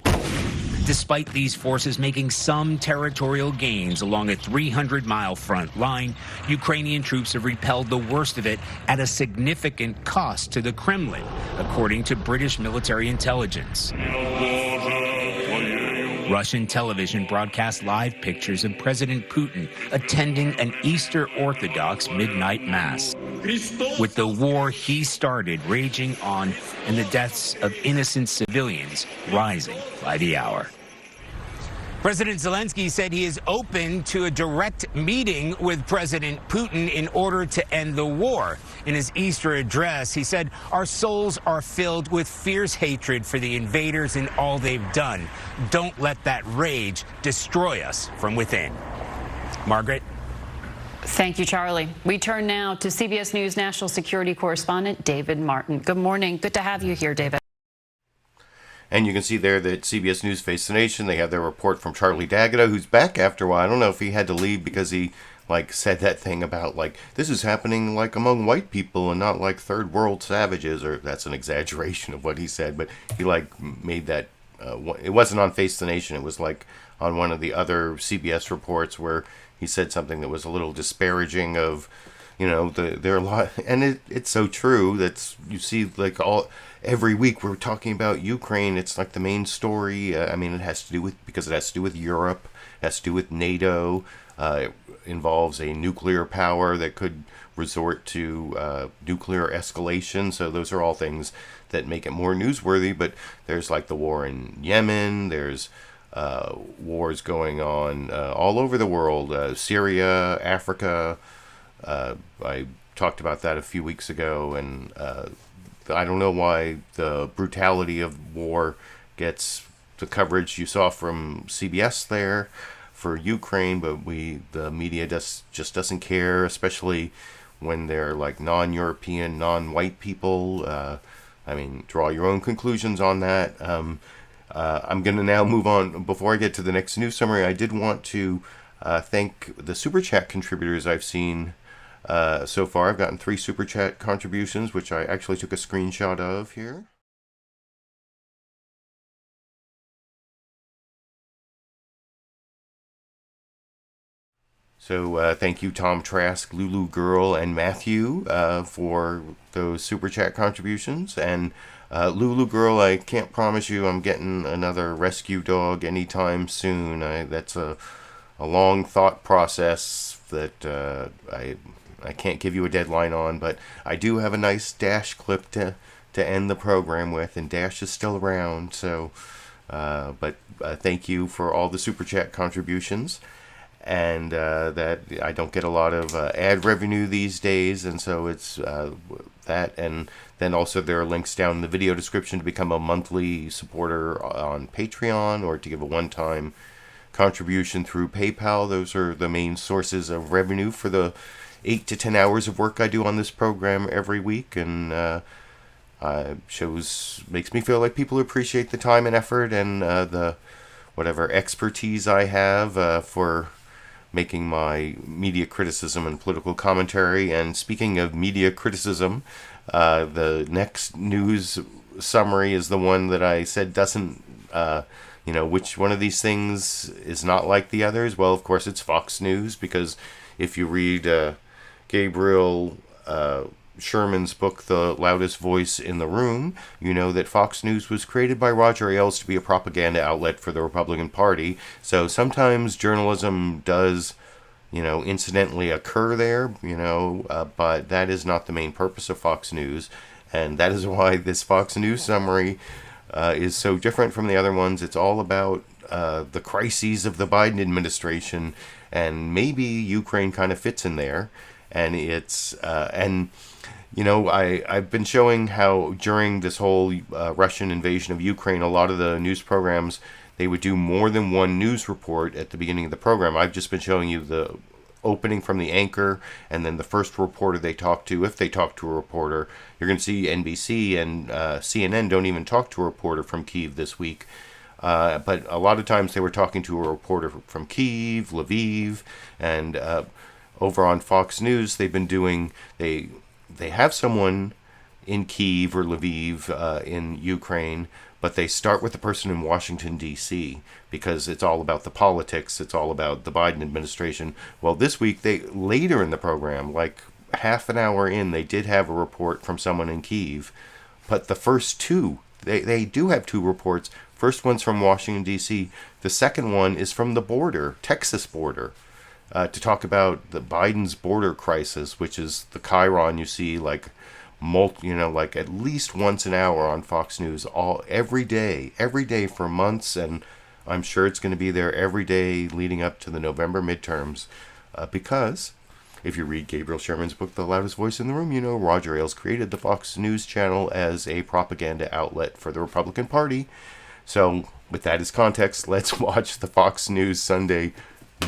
Despite these forces making some territorial gains along a 300-mile front line, Ukrainian troops have repelled the worst of it at a significant cost to the Kremlin, according to British military intelligence. Russian television broadcast live pictures of President Putin attending an Easter Orthodox midnight mass. With the war he started raging on and the deaths of innocent civilians rising by the hour. President Zelensky said he is open to a direct meeting with President Putin in order to end the war. In his Easter address, he said, "Our souls are filled with fierce hatred for the invaders and all they've done. Don't let that rage destroy us from within." Margaret? Thank you, Charlie. We turn now to CBS News national security correspondent David Martin. Good morning. Good to have you here, David. And you can see there that CBS News Face the Nation, they have their report from Charlie D'Agata, who's back after a while. I don't know if he had to leave because he, said that thing about, this is happening, among white people and not like third world savages, or that's an exaggeration of what he said, but he, made that, it wasn't on Face the Nation, it was, on one of the other CBS reports where he said something that was a little disparaging of, there are a lot, and it's so true that you see, every week we're talking about Ukraine. It's the main story. It has to do with Europe. It has to do with NATO. It involves a nuclear power that could resort to nuclear escalation. So those are all things that make it more newsworthy. But there's the war in Yemen. There's wars going on all over the world. Syria, Africa. I talked about that a few weeks ago, and I don't know why the brutality of war gets the coverage you saw from CBS there for Ukraine, but the media just doesn't care, especially when they're non-European, non-white people. Draw your own conclusions on that. I'm going to now move on. Before I get to the next news summary, I did want to thank the Super Chat contributors I've seen so far. I've gotten 3 Super Chat contributions, which I actually took a screenshot of here. So thank you, Tom Trask, Lulu Girl, and Matthew for those Super Chat contributions. And Lulu Girl, I can't promise you I'm getting another rescue dog anytime soon. That's a long thought process that I can't give you a deadline on, but I do have a nice Dash clip to end the program with, and Dash is still around. So, but thank you for all the Super Chat contributions. And that I don't get a lot of ad revenue these days, and so it's that. And then also there are links down in the video description to become a monthly supporter on Patreon, or to give a one-time contribution through PayPal. Those are the main sources of revenue for the 8 to 10 hours of work I do on this program every week, and makes me feel like people appreciate the time and effort and the whatever expertise I have for making my media criticism and political commentary. And speaking of media criticism, the next news summary is the one that I said doesn't, which one of these things is not like the others? Well, of course, it's Fox News, because if you read Gabriel Sherman's book, The Loudest Voice in the Room, you know that Fox News was created by Roger Ailes to be a propaganda outlet for the Republican Party. So sometimes journalism does, incidentally occur there, but that is not the main purpose of Fox News. And that is why this Fox News summary is so different from the other ones. It's all about the crises of the Biden administration, and maybe Ukraine kind of fits in there. and it's I've been showing how during this whole Russian invasion of Ukraine, a lot of the news programs, they would do more than one news report at the beginning of the program. I've just been showing you the opening from the anchor, and then the first reporter they talk to, if they talk to a reporter. You're going to see NBC and CNN don't even talk to a reporter from Kyiv this week. But a lot of times they were talking to a reporter from Kyiv, Lviv, and over on Fox News, they've been doing, they have someone in Kyiv or Lviv in Ukraine, but they start with the person in Washington, D.C., because it's all about the politics. It's all about the Biden administration. Well, this week, later in the program, like half an hour in, they did have a report from someone in Kyiv. But the first two, they do have two reports. First one's from Washington, D.C. The second one is from the border, Texas border, to talk about the Biden's border crisis, which is the chyron you see like at least once an hour on Fox News every day for months, and I'm sure it's going to be there every day leading up to the November midterms, because if you read Gabriel Sherman's book, The Loudest Voice in the Room, you know Roger Ailes created the Fox News channel as a propaganda outlet for the Republican Party. So with that as context, let's watch the Fox News Sunday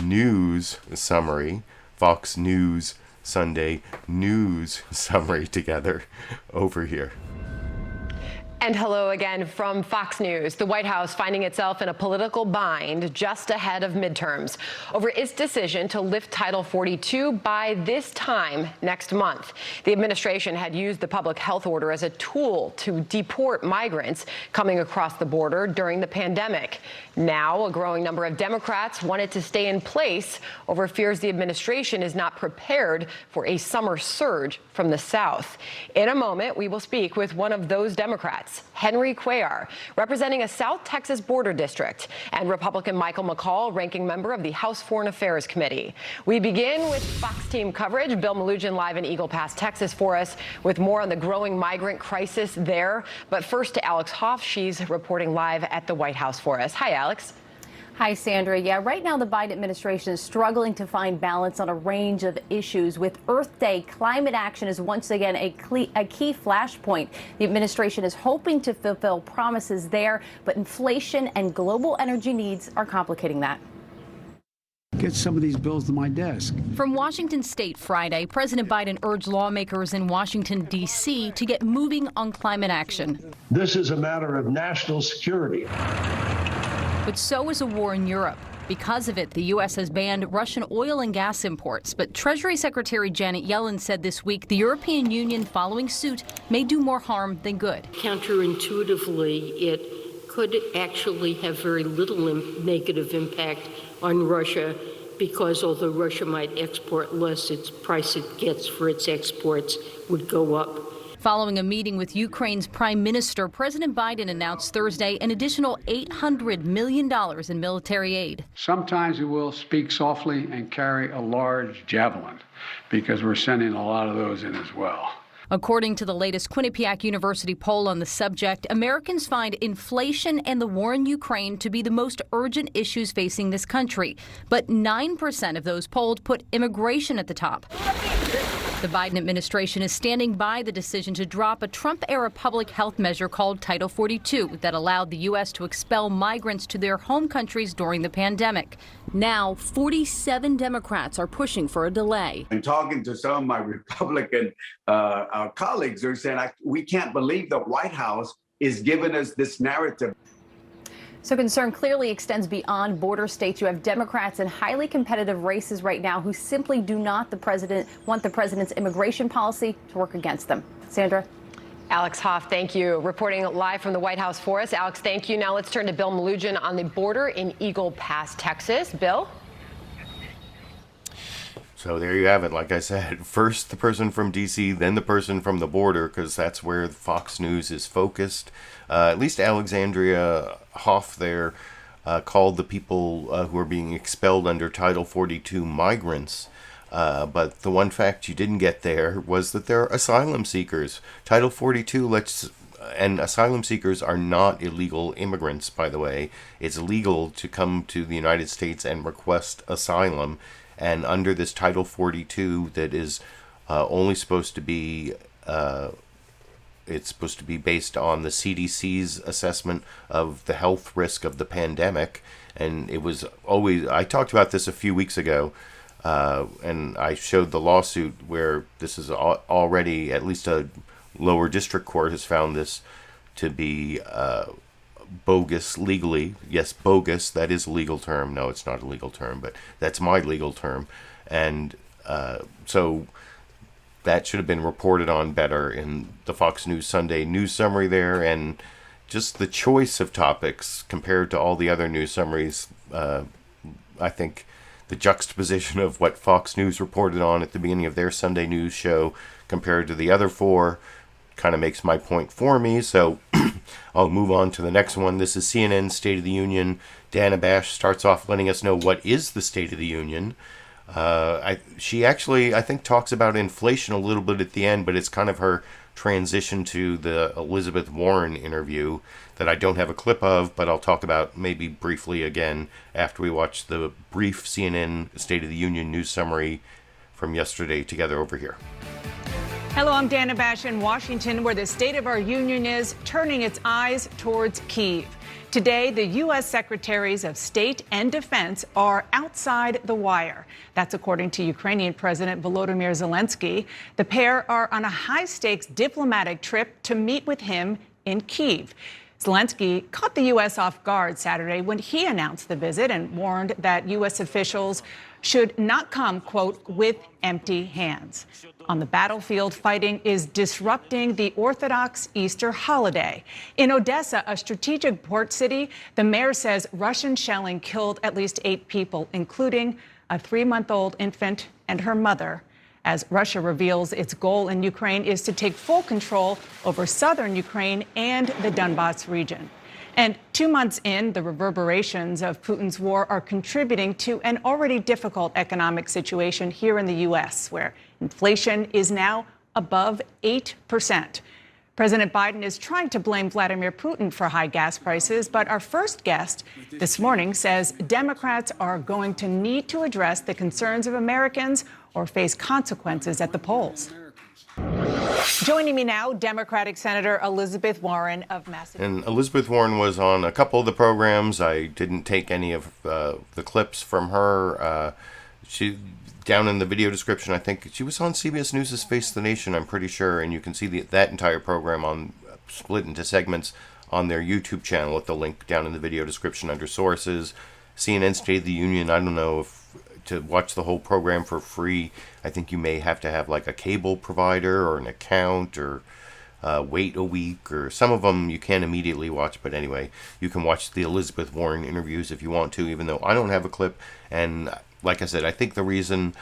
News Summary, Fox News Sunday News Summary together over here. And hello again from Fox News. The White House finding itself in a political bind just ahead of midterms over its decision to lift Title 42 by this time next month. The administration had used the public health order as a tool to deport migrants coming across the border during the pandemic. Now, a growing number of Democrats want it to stay in place over fears the administration is not prepared for a summer surge from the South. In a moment, we will speak with one of those Democrats, Henry Cuellar, representing a South Texas border district, and Republican Michael McCaul, ranking member of the House Foreign Affairs Committee. We begin with Fox team coverage. Bill Melugin live in Eagle Pass, Texas for us with more on the growing migrant crisis there. But first to Alex Hoff. She's reporting live at the White House for us. Hi, Alex. Hi, Sandra. Yeah, right now the Biden administration is struggling to find balance on a range of issues. With Earth Day, climate action is once again a key flashpoint. The administration is hoping to fulfill promises there, but inflation and global energy needs are complicating that. Get some of these bills to my desk. From Washington State Friday, President Biden urged lawmakers in Washington, D.C. to get moving on climate action. This is a matter of national security. But so is a war in Europe. Because of it, the U.S. has banned Russian oil and gas imports. But Treasury Secretary Janet Yellen said this week the European Union, following suit, may do more harm than good. Counterintuitively, it could actually have very little negative impact on Russia, because although Russia might export less, its price it gets for its exports would go up. Following a meeting with Ukraine's prime minister, President Biden announced Thursday an additional $800 million in military aid. Sometimes we will speak softly and carry a large javelin, because we're sending a lot of those in as well. According to the latest Quinnipiac University poll on the subject, Americans find inflation and the war in Ukraine to be the most urgent issues facing this country. But 9% of those polled put immigration at the top. The Biden administration is standing by the decision to drop a Trump-era public health measure called Title 42 that allowed the U.S. to expel migrants to their home countries during the pandemic. Now, 47 Democrats are pushing for a delay. And talking to some of my Republican colleagues, they're saying, we can't believe the White House is giving us this narrative. So concern clearly extends beyond border states. You have Democrats in highly competitive races right now who simply do not want the president's immigration policy to work against them. Sandra? Alex Hoff, thank you. Reporting live from the White House for us. Alex, thank you. Now let's turn to Bill Melugin on the border in Eagle Pass, Texas. Bill? So there you have it. Like I said, first the person from D.C., then the person from the border, because that's where Fox News is focused. At least Alexandria Hoff there called the people who are being expelled under Title 42 migrants. But the one fact you didn't get there was that they're asylum seekers. Title 42 and asylum seekers are not illegal immigrants, by the way. It's legal to come to the United States and request asylum. and under this Title 42 that is only supposed to be it's supposed to be based on the CDC's assessment of the health risk of the pandemic. And it was always, I talked about this a few weeks ago, and I showed the lawsuit where this is already, at least a lower district court has found this to be bogus legally. Yes, bogus, that is a legal term. No, it's not a legal term, but that's my legal term. And so that should have been reported on better in the Fox News Sunday news summary there, and just the choice of topics compared to all the other news summaries. I think the juxtaposition of what Fox News reported on at the beginning of their Sunday news show compared to the other four kind of makes my point for me. So I'll move on to the next one. This is CNN's State of the Union. Dana Bash starts off letting us know what is the State of the Union. She actually, I think, talks about inflation a little bit at the end, but it's kind of her transition to the Elizabeth Warren interview that I don't have a clip of, but I'll talk about maybe briefly again after we watch the brief CNN State of the Union news summary from yesterday together over here. Hello, I'm Dana Bash in Washington, where the state of our union is turning its eyes towards Kyiv. Today, the U.S. Secretaries of State and Defense are outside the wire. That's according to Ukrainian President Volodymyr Zelensky. The pair are on a high-stakes diplomatic trip to meet with him in Kyiv. Zelensky caught the U.S. off guard Saturday when he announced the visit and warned that U.S. officials should not come, quote, with empty hands. On the battlefield, fighting is disrupting the Orthodox Easter holiday. In Odessa, a strategic port city, the mayor says Russian shelling killed at least 8 people, including a 3-month-old infant and her mother, as Russia reveals its goal in Ukraine is to take full control over southern Ukraine and the Donbass region. And 2 months in, the reverberations of Putin's war are contributing to an already difficult economic situation here in the U.S., where inflation is now above 8%. President Biden is trying to blame Vladimir Putin for high gas prices, but our first guest this morning says Democrats are going to need to address the concerns of Americans or face consequences at the polls. Joining me now, Democratic Senator Elizabeth Warren of Massachusetts. And Elizabeth Warren was on a couple of the programs. I didn't take any of the clips from her. She, down in the video description, I think she was on CBS News' Face the Nation, I'm pretty sure, and you can see that entire program on split into segments on their YouTube channel at the link down in the video description under sources. CNN State of the Union, I don't know if to watch the whole program for free, I think you may have to have like a cable provider or an account or wait a week, or some of them you can immediately watch. But anyway, you can watch the Elizabeth Warren interviews if you want to, even though I don't have a clip. And like I said, I think the reason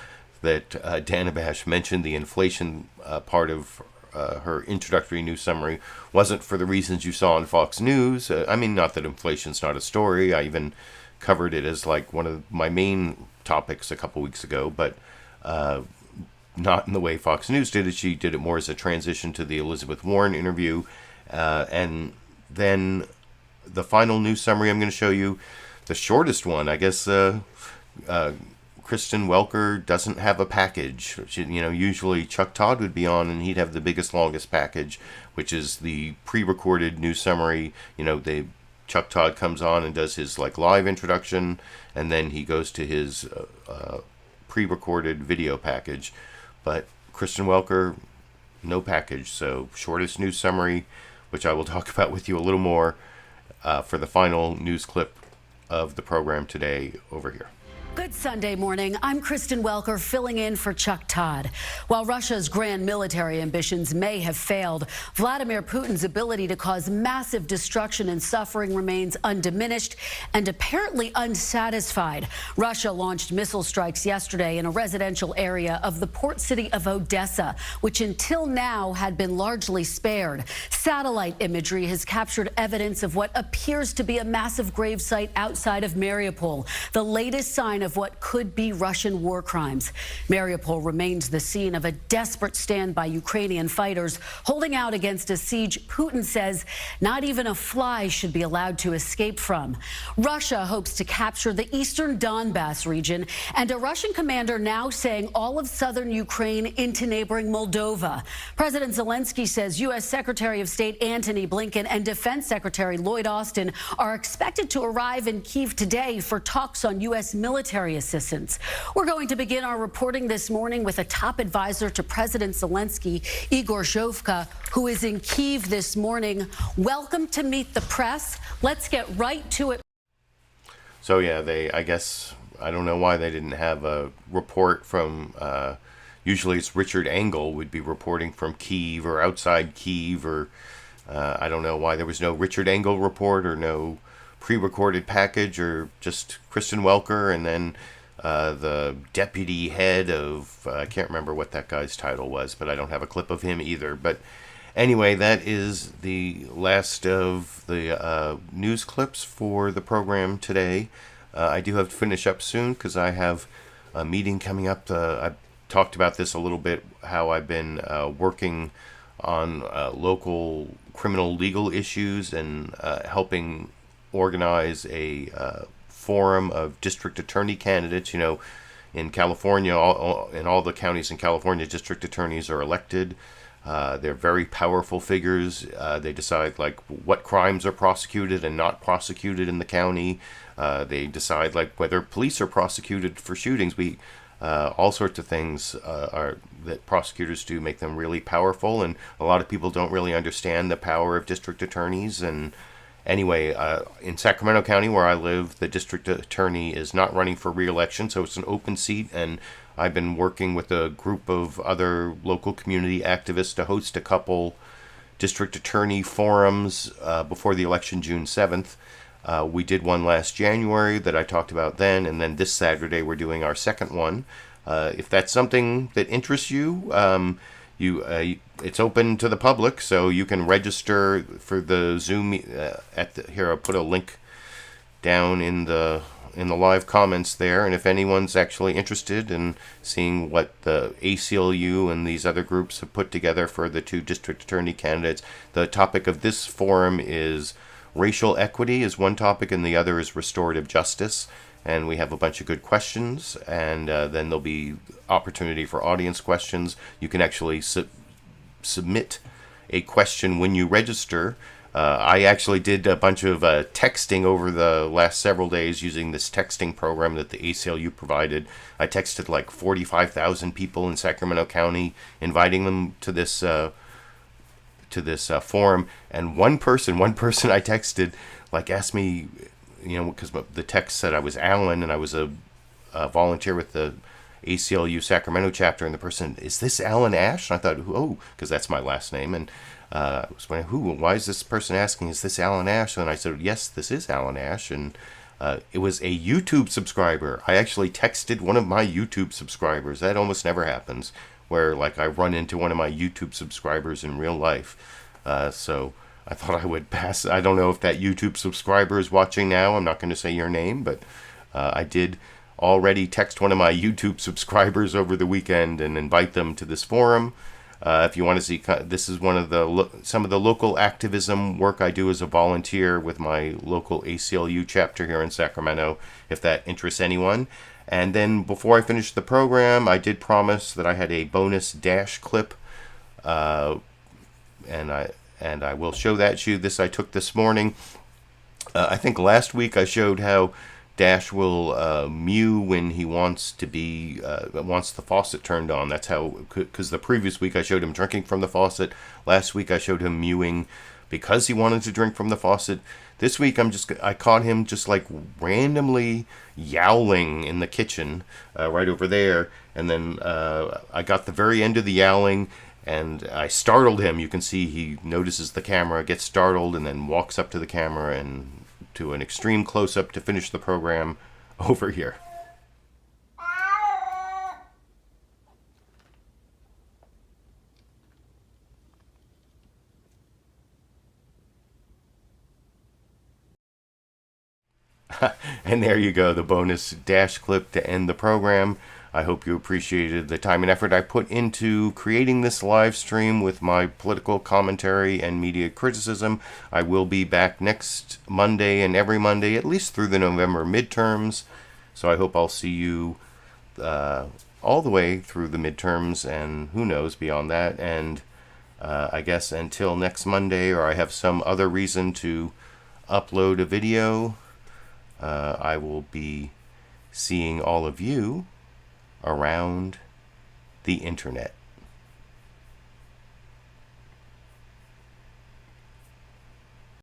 that Dana Bash mentioned the inflation part of her introductory news summary wasn't for the reasons you saw on Fox News. I mean, not that inflation's not a story. I even covered it as like one of my main topics a couple weeks ago, but not in the way Fox News did it. She did it more as a transition to the Elizabeth Warren interview. And then the final news summary I'm going to show you, the shortest one, I guess. Kristen Welker doesn't have a package. Usually Chuck Todd would be on and he'd have the biggest, longest package, which is the pre-recorded news summary. Chuck Todd comes on and does his live introduction, and then he goes to his pre-recorded video package. But Kristen Welker, no package. So shortest news summary, which I will talk about with you a little more for the final news clip of the program today over here. Good Sunday morning. I'm Kristen Welker, filling in for Chuck Todd. While Russia's grand military ambitions may have failed, Vladimir Putin's ability to cause massive destruction and suffering remains undiminished and apparently unsatisfied. Russia launched missile strikes yesterday in a residential area of the port city of Odessa, which until now had been largely spared. Satellite imagery has captured evidence of what appears to be a massive gravesite outside of Mariupol, the latest sign of what could be Russian war crimes. Mariupol remains the scene of a desperate stand by Ukrainian fighters holding out against a siege Putin says not even a fly should be allowed to escape from. Russia hopes to capture the eastern Donbass region, and a Russian commander now saying all of southern Ukraine into neighboring Moldova. President Zelensky says U.S. Secretary of State Antony Blinken and Defense Secretary Lloyd Austin are expected to arrive in Kyiv today for talks on U.S. military assistance. We're going to begin our reporting this morning with a top advisor to President Zelensky, Igor Zhovka, who is in Kyiv this morning. Welcome to Meet the Press. Let's get right to it. So yeah, I guess, I don't know why they didn't have a report from, usually it's Richard Engel would be reporting from Kyiv or outside Kyiv, or I don't know why there was no Richard Engel report or no pre-recorded package, or just Kristen Welker and then the deputy head of, I can't remember what that guy's title was, but I don't have a clip of him either. But anyway, that is the last of the news clips for the program today. I do have to finish up soon because I have a meeting coming up. I've talked about this a little bit, how I've been working on local criminal legal issues and helping organize a forum of district attorney candidates. You know, in California, in all the counties in California, district attorneys are elected. They're very powerful figures. They decide like what crimes are prosecuted and not prosecuted in the county. They decide like whether police are prosecuted for shootings. All sorts of things are that prosecutors do make them really powerful, and a lot of people don't really understand the power of district attorneys. And anyway, in Sacramento County, where I live, the district attorney is not running for re-election, so it's an open seat, and I've been working with a group of other local community activists to host a couple district attorney forums before the election, June 7th. We did one last January that I talked about then, and then this Saturday we're doing our second one. If that's something that interests you, it's open to the public, so you can register for the Zoom. Here, I'll put a link down in the live comments there, and if anyone's actually interested in seeing what the ACLU and these other groups have put together for the two district attorney candidates, the topic of this forum is racial equity is one topic, and the other is restorative justice. And we have a bunch of good questions, and then there'll be opportunity for audience questions. You can actually submit a question when you register. I actually did a bunch of texting over the last several days using this texting program that the ACLU provided. I texted like 45,000 people in Sacramento County, inviting them to this forum. And one person I texted like asked me, you know, because the text said I was Alan and I was a volunteer with the ACLU Sacramento chapter, and the person, is this Alan Ash? And I thought, oh, because that's my last name. And I was wondering, why is this person asking, is this Alan Ash? And I said, yes, this is Alan Ash. And it was a YouTube subscriber. I actually texted one of my YouTube subscribers. That almost never happens, where like I run into one of my YouTube subscribers in real life. So I thought I would pass. I don't know if that YouTube subscriber is watching now. I'm not going to say your name, but I did already text one of my YouTube subscribers over the weekend and invite them to this forum. If you want to see, this is one of some of the local activism work I do as a volunteer with my local ACLU chapter here in Sacramento, if that interests anyone. And then before I finish the program, I did promise that I had a bonus Dash clip, and I will show that to you. This I took this morning. I think last week I showed how Dash will mew when he wants the faucet turned on. That's how, because the previous week I showed him drinking from the faucet. Last week I showed him mewing because he wanted to drink from the faucet. This week I caught him just like randomly yowling in the kitchen right over there, and then I got the very end of the yowling and I startled him. You can see he notices the camera, gets startled, and then walks up to the camera and to an extreme close-up to finish the program over here. And there you go, the bonus dash clip to end the program. I hope you appreciated the time and effort I put into creating this live stream with my political commentary and media criticism. I will be back next Monday and every Monday, at least through the November midterms. So I hope I'll see you all the way through the midterms, and who knows beyond that. And I guess until next Monday, or I have some other reason to upload a video, I will be seeing all of you around the internet.